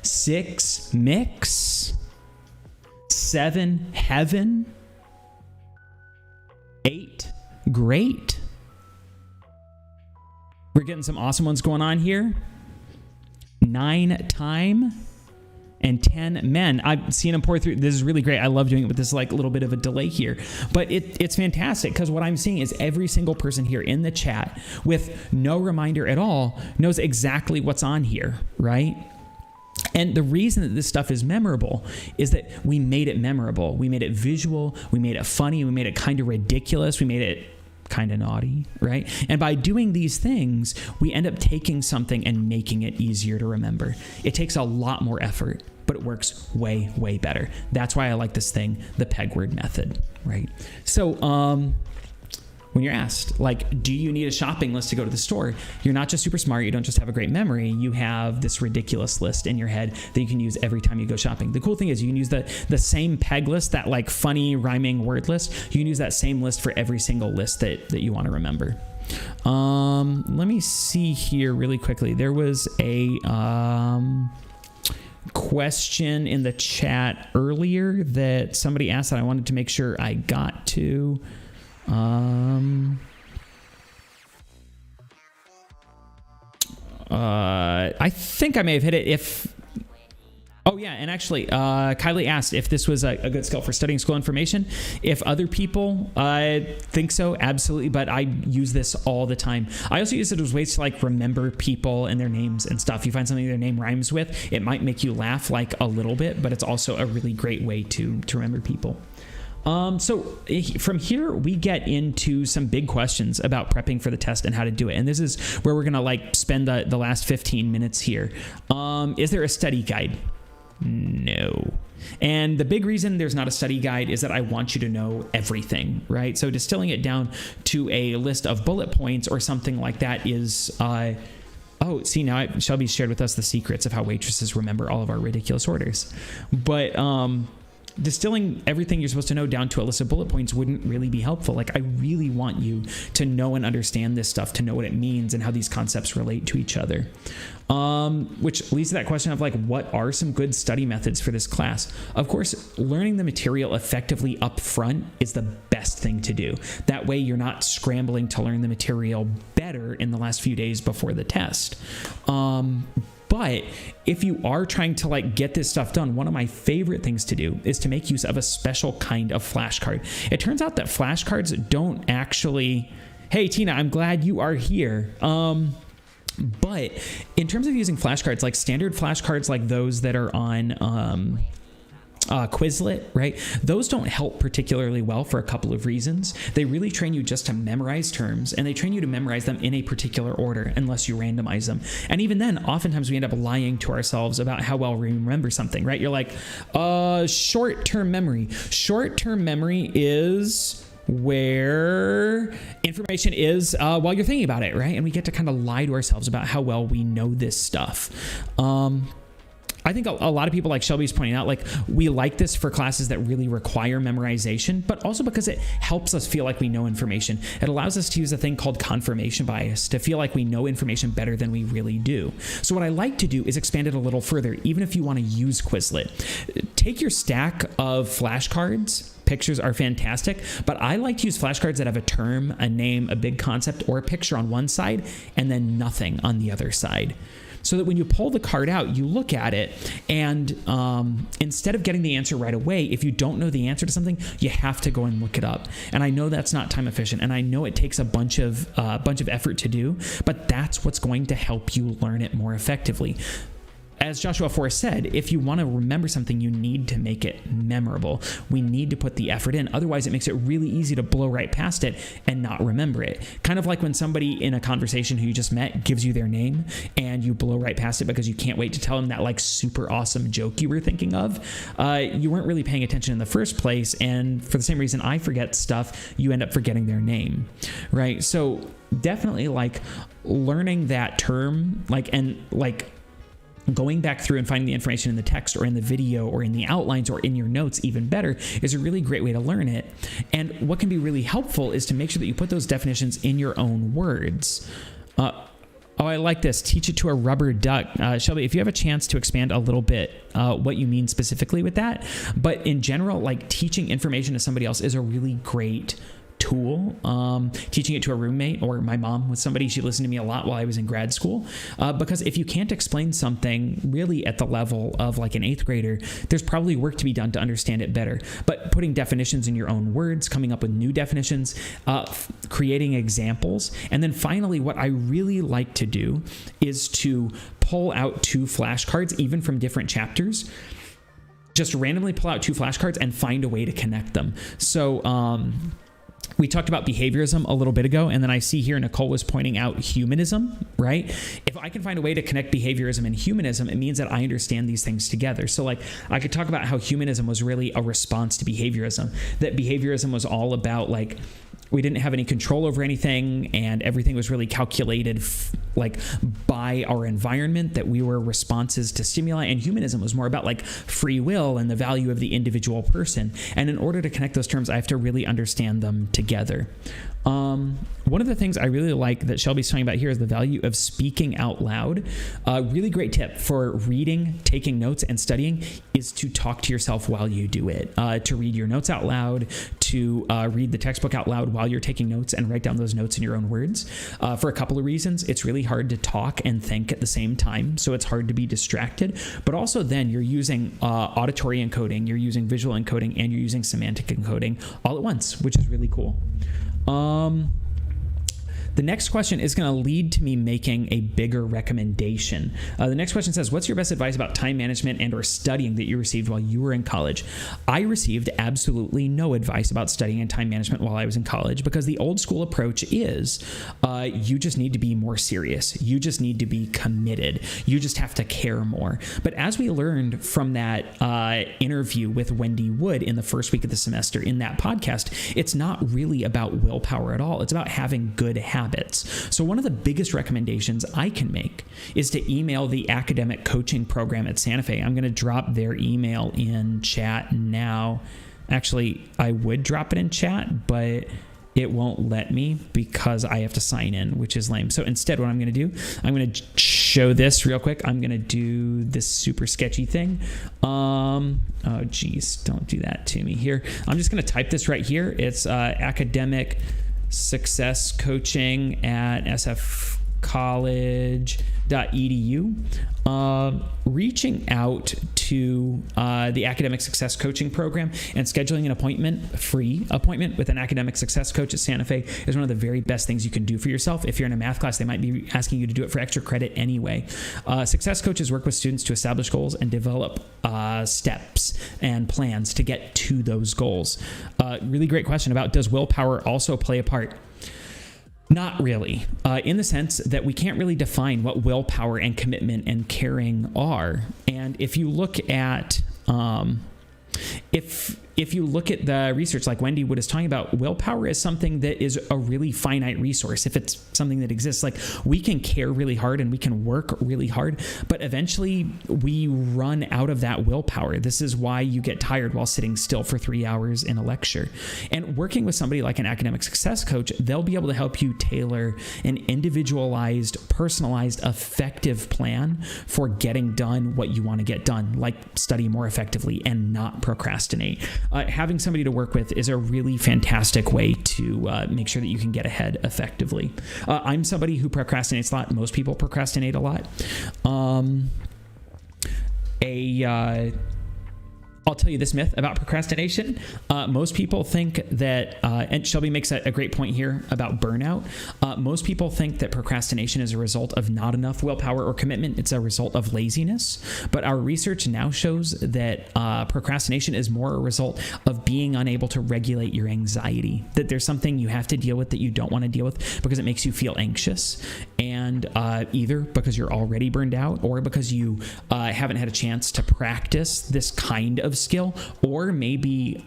6, mix. 7, heaven. 8, great. We're getting some awesome ones going on here. 9, time. And 10 men. I've seen them pour through. This is really great. I love doing it with this like little bit of a delay here, but it's fantastic because what I'm seeing is every single person here in the chat with no reminder at all knows exactly what's on here, right? And the reason that this stuff is memorable is that we made it memorable. We made it visual. We made it funny. We made it kind of ridiculous. We made it kind of naughty, right? And by doing these things, we end up taking something and making it easier to remember. It takes a lot more effort, but it works way, way better. That's why I like this thing, the peg word method, right? So, when you're asked, like, do you need a shopping list to go to the store? You're not just super smart. You don't just have a great memory. You have this ridiculous list in your head that you can use every time you go shopping. The cool thing is you can use the same peg list, that like funny rhyming word list. You can use that same list for every single list that you want to remember. Let me see here really quickly. There was a question in the chat earlier that somebody asked that I wanted to make sure I got to. I think I may have hit it oh yeah, and actually, Kylie asked if this was a good skill for studying school information. If other people think so, absolutely, but I use this all the time. I also use it as ways to like remember people and their names and stuff. You find something their name rhymes with, it might make you laugh like a little bit, but it's also a really great way to remember people. So from here, we get into some big questions about prepping for the test and how to do it. And this is where we're going to like spend the last 15 minutes here. Is there a study guide? No. And the big reason there's not a study guide is that I want you to know everything, right? So distilling it down to a list of bullet points or something like that is, oh, see, now Shelby shared with us the secrets of how waitresses remember all of our ridiculous orders. But, distilling everything you're supposed to know down to a list of bullet points wouldn't really be helpful. Like, I really want you to know and understand this stuff, to know what it means and how these concepts relate to each other. Which leads to that question of like, what are some good study methods for this class? Of course, learning the material effectively up front is the best thing to do. That way you're not scrambling to learn the material better in the last few days before the test. But if you are trying to like get this stuff done, one of my favorite things to do is to make use of a special kind of flashcard. It turns out that flashcards don't actually... Hey, Tina, I'm glad you are here. But in terms of using flashcards, like standard flashcards like those that are on... Quizlet, right? Those don't help particularly well for a couple of reasons. They really train you just to memorize terms, and they train you to memorize them in a particular order unless you randomize them. And even then, oftentimes we end up lying to ourselves about how well we remember something, right? You're like, short-term memory. Short-term memory is where information is while you're thinking about it, right? And we get to kind of lie to ourselves about how well we know this stuff. I think a lot of people, like Shelby's pointing out, like we like this for classes that really require memorization, but also because it helps us feel like we know information. It allows us to use a thing called confirmation bias to feel like we know information better than we really do. So what I like to do is expand it a little further, even if you want to use Quizlet. Take your stack of flashcards. Pictures are fantastic, but I like to use flashcards that have a term, a name, a big concept, or a picture on one side, and then nothing on the other side. So that when you pull the card out, you look at it, and instead of getting the answer right away, if you don't know the answer to something, you have to go and look it up. And I know that's not time efficient, and I know it takes a bunch of effort to do, but that's what's going to help you learn it more effectively. As Joshua Forrest said, if you want to remember something, you need to make it memorable. We need to put the effort in. Otherwise, it makes it really easy to blow right past it and not remember it. Kind of like when somebody in a conversation who you just met gives you their name and you blow right past it because you can't wait to tell them that like super awesome joke you were thinking of. You weren't really paying attention in the first place. And for the same reason I forget stuff, you end up forgetting their name, right? So definitely like learning that term, going back through and finding the information in the text or in the video or in the outlines or in your notes, even better, is a really great way to learn it. And what can be really helpful is to make sure that you put those definitions in your own words. Oh, I like this. Teach it to a rubber duck. Shelby, if you have a chance to expand a little bit what you mean specifically with that. But in general, like teaching information to somebody else is a really great tool. Teaching it to a roommate or my mom with somebody, she listened to me a lot while I was in grad school, because if you can't explain something really at the level of like an 8th grader, there's probably work to be done to understand it better. But putting definitions in your own words, coming up with new definitions, creating examples, and then finally what I really like to do is to pull out 2 flashcards, even from different chapters. Just randomly pull out 2 flashcards and find a way to connect them. So we talked about behaviorism a little bit ago, and then I see here Nicole was pointing out humanism, right? If I can find a way to connect behaviorism and humanism, it means that I understand these things together. So like I could talk about how humanism was really a response to behaviorism, that behaviorism was all about like we didn't have any control over anything and everything was really calculated like by our environment, that we were responses to stimuli, and humanism was more about like free will and the value of the individual person. And in order to connect those terms, I have to really understand them together. One of the things I really like that Shelby's talking about here is the value of speaking out loud. A really great tip for reading, taking notes, and studying is to talk to yourself while you do it. To read your notes out loud, to read the textbook out loud while you're taking notes, and write down those notes in your own words. For a couple of reasons. It's really hard to talk and think at the same time, so it's hard to be distracted. But also then you're using auditory encoding, you're using visual encoding, and you're using semantic encoding all at once, which is really cool. The next question is going to lead to me making a bigger recommendation. The next question says, what's your best advice about time management and or studying that you received while you were in college? I received absolutely no advice about studying and time management while I was in college, because the old school approach is you just need to be more serious. You just need to be committed. You just have to care more. But as we learned from that interview with Wendy Wood in the first week of the semester in that podcast, it's not really about willpower at all. It's about having good habits. So one of the biggest recommendations I can make is to email the academic coaching program at Santa Fe. I'm going to drop their email in chat now. Actually, I would drop it in chat, but it won't let me because I have to sign in, which is lame. So instead, what I'm going to do, I'm going to show this real quick. I'm going to do this super sketchy thing. Oh, geez, don't do that to me here. I'm just going to type this right here. It's academic success coaching at sfcollege.edu. Reaching out to the academic success coaching program and scheduling an appointment, free appointment with an academic success coach at Santa Fe is one of the very best things you can do for yourself. If you're in a math class, they might be asking you to do it for extra credit anyway. Success coaches work with students to establish goals and develop steps and plans to get to those goals. Really great question about, does willpower also play a part? Not really, in the sense that we can't really define what willpower and commitment and caring are. And if you look at if you look at the research like Wendy Wood is talking about, willpower is something that is a really finite resource. If it's something that exists, like we can care really hard and we can work really hard, but eventually we run out of that willpower. This is why you get tired while sitting still for 3 hours in a lecture. And working with somebody like an academic success coach, they'll be able to help you tailor an individualized, personalized, effective plan for getting done what you want to get done, like study more effectively and not procrastinate. Having somebody to work with is a really fantastic way to make sure that you can get ahead effectively. I'm somebody who procrastinates a lot. Most people procrastinate a lot. I'll tell you this myth about procrastination. Most people think that, and Shelby makes a great point here about burnout. Most people think that procrastination is a result of not enough willpower or commitment. It's a result of laziness. But our research now shows that procrastination is more a result of being unable to regulate your anxiety, that there's something you have to deal with that you don't want to deal with because it makes you feel anxious, and either because you're already burned out or because you haven't had a chance to practice this kind of of skill, or maybe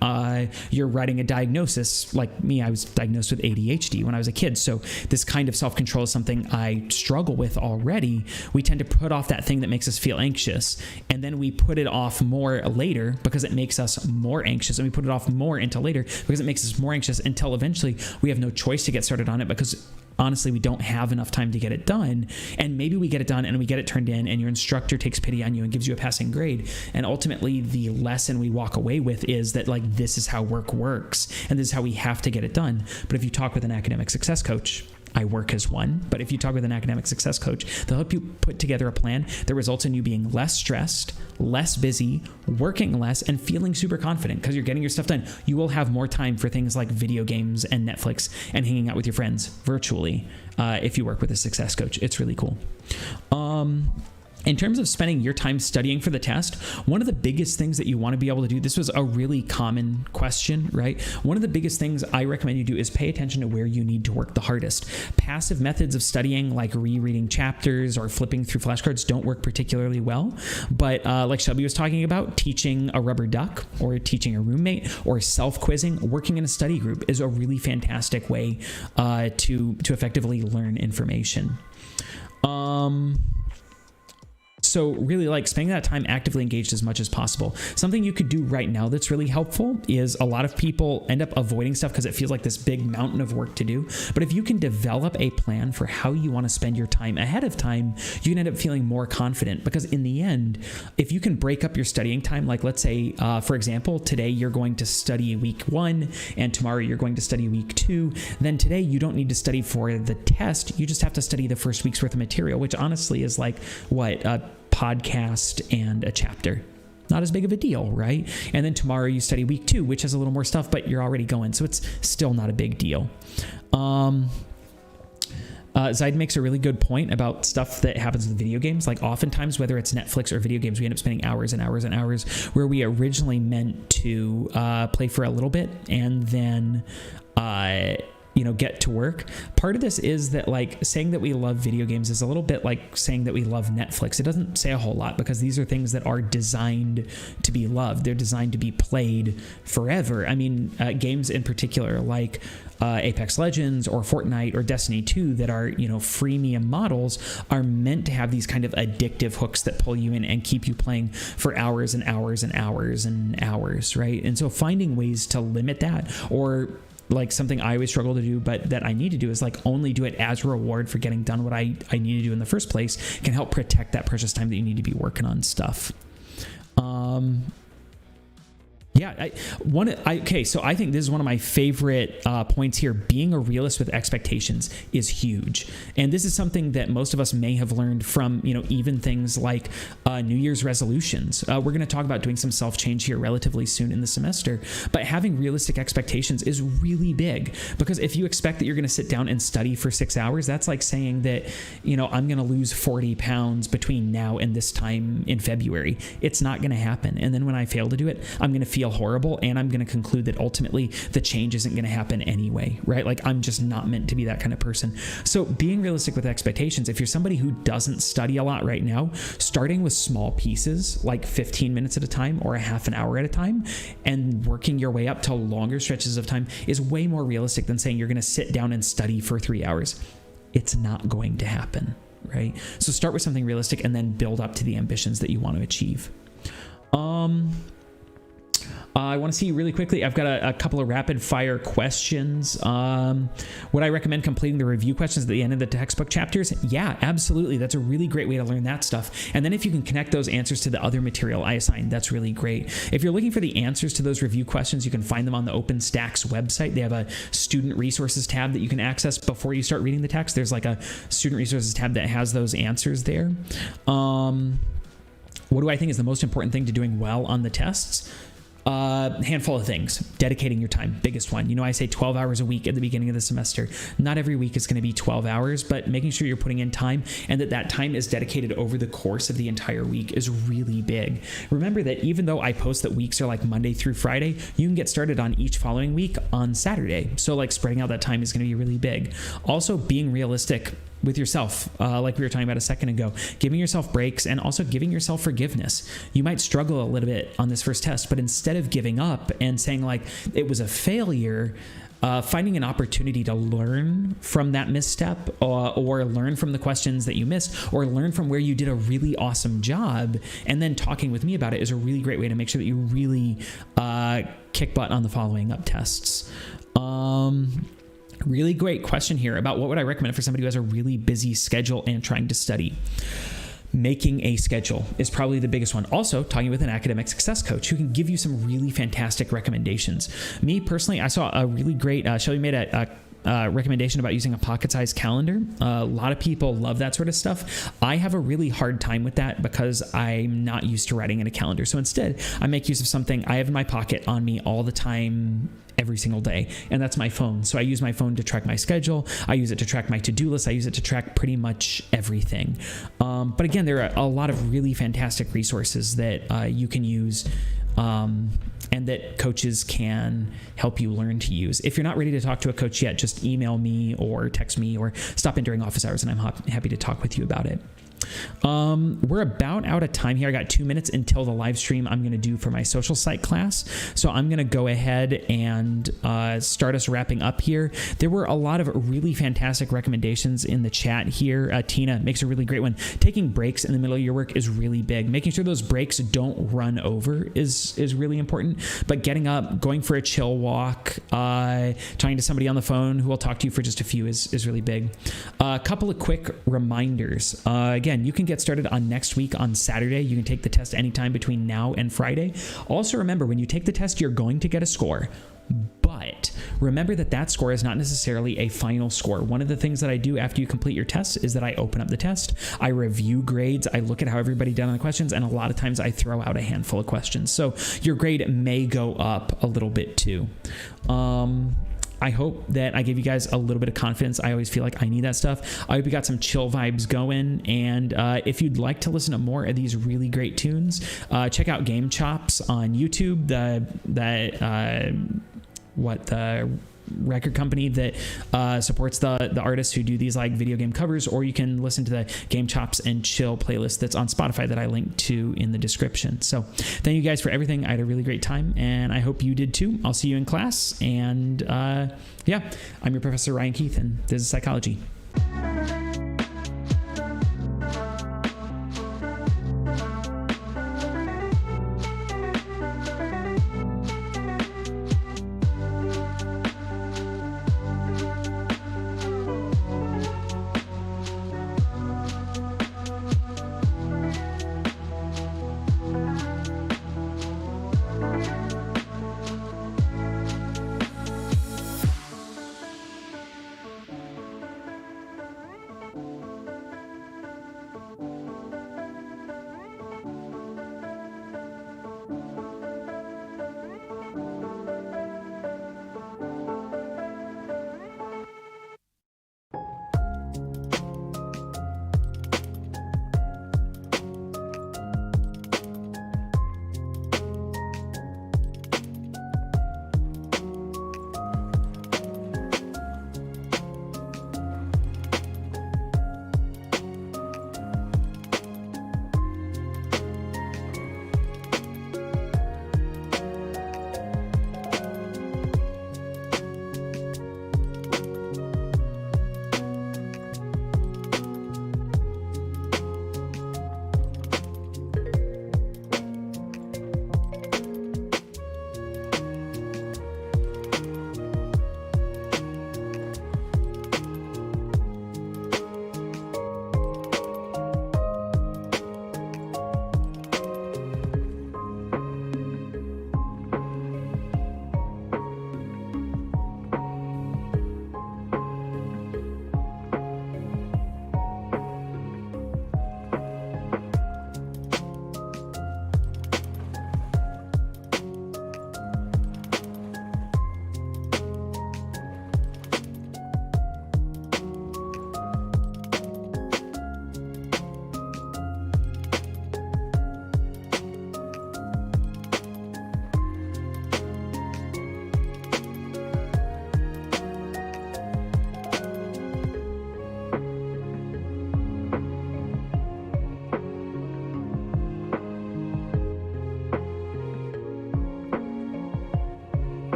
you're writing a diagnosis. Like me, I was diagnosed with ADHD when I was a kid. So this kind of self-control is something I struggle with already. We tend to put off that thing that makes us feel anxious, and then we put it off more later because it makes us more anxious, and we put it off more until later because it makes us more anxious, until eventually we have no choice to get started on it because honestly, we don't have enough time to get it done. And maybe we get it done and we get it turned in, and your instructor takes pity on you and gives you a passing grade. And ultimately, the lesson we walk away with is that, like, this is how work works, and this is how we have to get it done. But if you talk with an academic success coach, I work as one, but if you talk with an academic success coach, they'll help you put together a plan that results in you being less stressed, less busy, working less, and feeling super confident because you're getting your stuff done. You will have more time for things like video games and Netflix and hanging out with your friends virtually if you work with a success coach. It's really cool. In terms of spending your time studying for the test, one of the biggest things that you want to be able to do, this was a really common question, right? One of the biggest things I recommend you do is pay attention to where you need to work the hardest. Passive methods of studying, like rereading chapters or flipping through flashcards, don't work particularly well. But like Shelby was talking about, teaching a rubber duck or teaching a roommate or self-quizzing, working in a study group is a really fantastic way to effectively learn information. So really, like, spending that time actively engaged as much as possible. Something you could do right now that's really helpful is a lot of people end up avoiding stuff because it feels like this big mountain of work to do. But if you can develop a plan for how you want to spend your time ahead of time, you can end up feeling more confident, because in the end, if you can break up your studying time, like let's say, for example, today you're going to study week 1 and tomorrow you're going to study week 2, then today you don't need to study for the test. You just have to study the first week's worth of material, which honestly is like what, podcast and a chapter. Not as big of a deal, right? And then tomorrow you study week 2, which has a little more stuff, but you're already going, so it's still not a big deal. Zaid makes a really good point about stuff that happens with video games. Like oftentimes, whether it's Netflix or video games, we end up spending hours and hours and hours where we originally meant to play for a little bit and then get to work. Part of this is that, like, saying that we love video games is a little bit like saying that we love Netflix. It doesn't say a whole lot because these are things that are designed to be loved. They're designed to be played forever. I mean, games in particular, like Apex Legends or Fortnite or Destiny 2 that are, freemium models, are meant to have these kind of addictive hooks that pull you in and keep you playing for hours and hours and hours and hours, right? And so finding ways to limit that, or like something I always struggle to do, but that I need to do, is like only do it as a reward for getting done what I need to do in the first place, can help protect that precious time that you need to be working on stuff. So I think this is one of my favorite points here. Being a realist with expectations is huge. And this is something that most of us may have learned from, even things like New Year's resolutions. We're going to talk about doing some self-change here relatively soon in the semester, but having realistic expectations is really big, because if you expect that you're going to sit down and study for 6 hours, that's like saying that, I'm going to lose 40 pounds between now and this time in February. It's not going to happen. And then when I fail to do it, I'm going to feel horrible, and I'm going to conclude that ultimately the change isn't going to happen anyway, right? Like, I'm just not meant to be that kind of person. So being realistic with expectations, if you're somebody who doesn't study a lot right now, starting with small pieces, like 15 minutes at a time or a half an hour at a time, and working your way up to longer stretches of time is way more realistic than saying you're going to sit down and study for 3 hours. It's not going to happen, right? So start with something realistic and then build up to the ambitions that you want to achieve. I want to see really quickly, I've got a couple of rapid fire questions. Would I recommend completing the review questions at the end of the textbook chapters? Yeah, absolutely. That's a really great way to learn that stuff. And then if you can connect those answers to the other material I assigned, that's really great. If you're looking for the answers to those review questions, you can find them on the OpenStax website. They have a student resources tab that you can access before you start reading the text. There's like a student resources tab that has those answers there. What do I think is the most important thing to doing well on the tests? Handful of things. Dedicating your time, biggest one. I say 12 hours a week at the beginning of the semester. Not every week is going to be 12 hours, but making sure you're putting in time and that time is dedicated over the course of the entire week is really big. Remember that even though I post that weeks are like Monday through Friday, you can get started on each following week on Saturday. So like spreading out that time is going to be really big. Also, being realistic with yourself, like we were talking about a second ago, giving yourself breaks and also giving yourself forgiveness. You might struggle a little bit on this first test, but instead of giving up and saying like it was a failure, finding an opportunity to learn from that misstep, or learn from the questions that you missed, or learn from where you did a really awesome job, and then talking with me about it is a really great way to make sure that you really kick butt on the following up tests. Really great question here about what would I recommend for somebody who has a really busy schedule and trying to study. Making a schedule is probably the biggest one. Also, talking with an academic success coach who can give you some really fantastic recommendations. Me personally, I saw a really great, Shelby made a recommendation about using a pocket-sized calendar. A lot of people love that sort of stuff. I have a really hard time with that because I'm not used to writing in a calendar. So instead, I make use of something I have in my pocket on me all the time, every single day, and that's my phone. So I use my phone to track my schedule. I use it to track my to-do list. I use it to track pretty much everything. But again, there are a lot of really fantastic resources that you can use, and that coaches can help you learn to use. If you're not ready to talk to a coach yet, just email me or text me or stop in during office hours, and I'm happy to talk with you about it. We're about out of time here. I got 2 minutes until the live stream I'm going to do for my social site class. So I'm going to go ahead and start us wrapping up here. There were a lot of really fantastic recommendations in the chat here. Tina makes a really great one. Taking breaks in the middle of your work is really big. Making sure those breaks don't run over is really important. But getting up, going for a chill walk, talking to somebody on the phone who will talk to you for just a few is really big. A couple of quick reminders. Again, you can get started on next week on Saturday. You can take the test anytime between now and Friday. Also remember, when you take the test, you're going to get a score. But remember that score is not necessarily a final score. One of the things that I do after you complete your test is that I open up the test, I review grades, I look at how everybody did on the questions, and a lot of times I throw out a handful of questions. So your grade may go up a little bit too. I hope that I gave you guys a little bit of confidence. I always feel like I need that stuff. I hope you got some chill vibes going. And if you'd like to listen to more of these really great tunes, check out Gamechops on YouTube. The record company that supports the artists who do these like video game covers, or you can listen to the Gamechops and Chill playlist that's on Spotify that I linked to in the description. So thank you guys for everything. I had a really great time, and I hope you did too. I'll see you in class, and yeah, I'm your Professor Ryan Keith, and this is Psychology.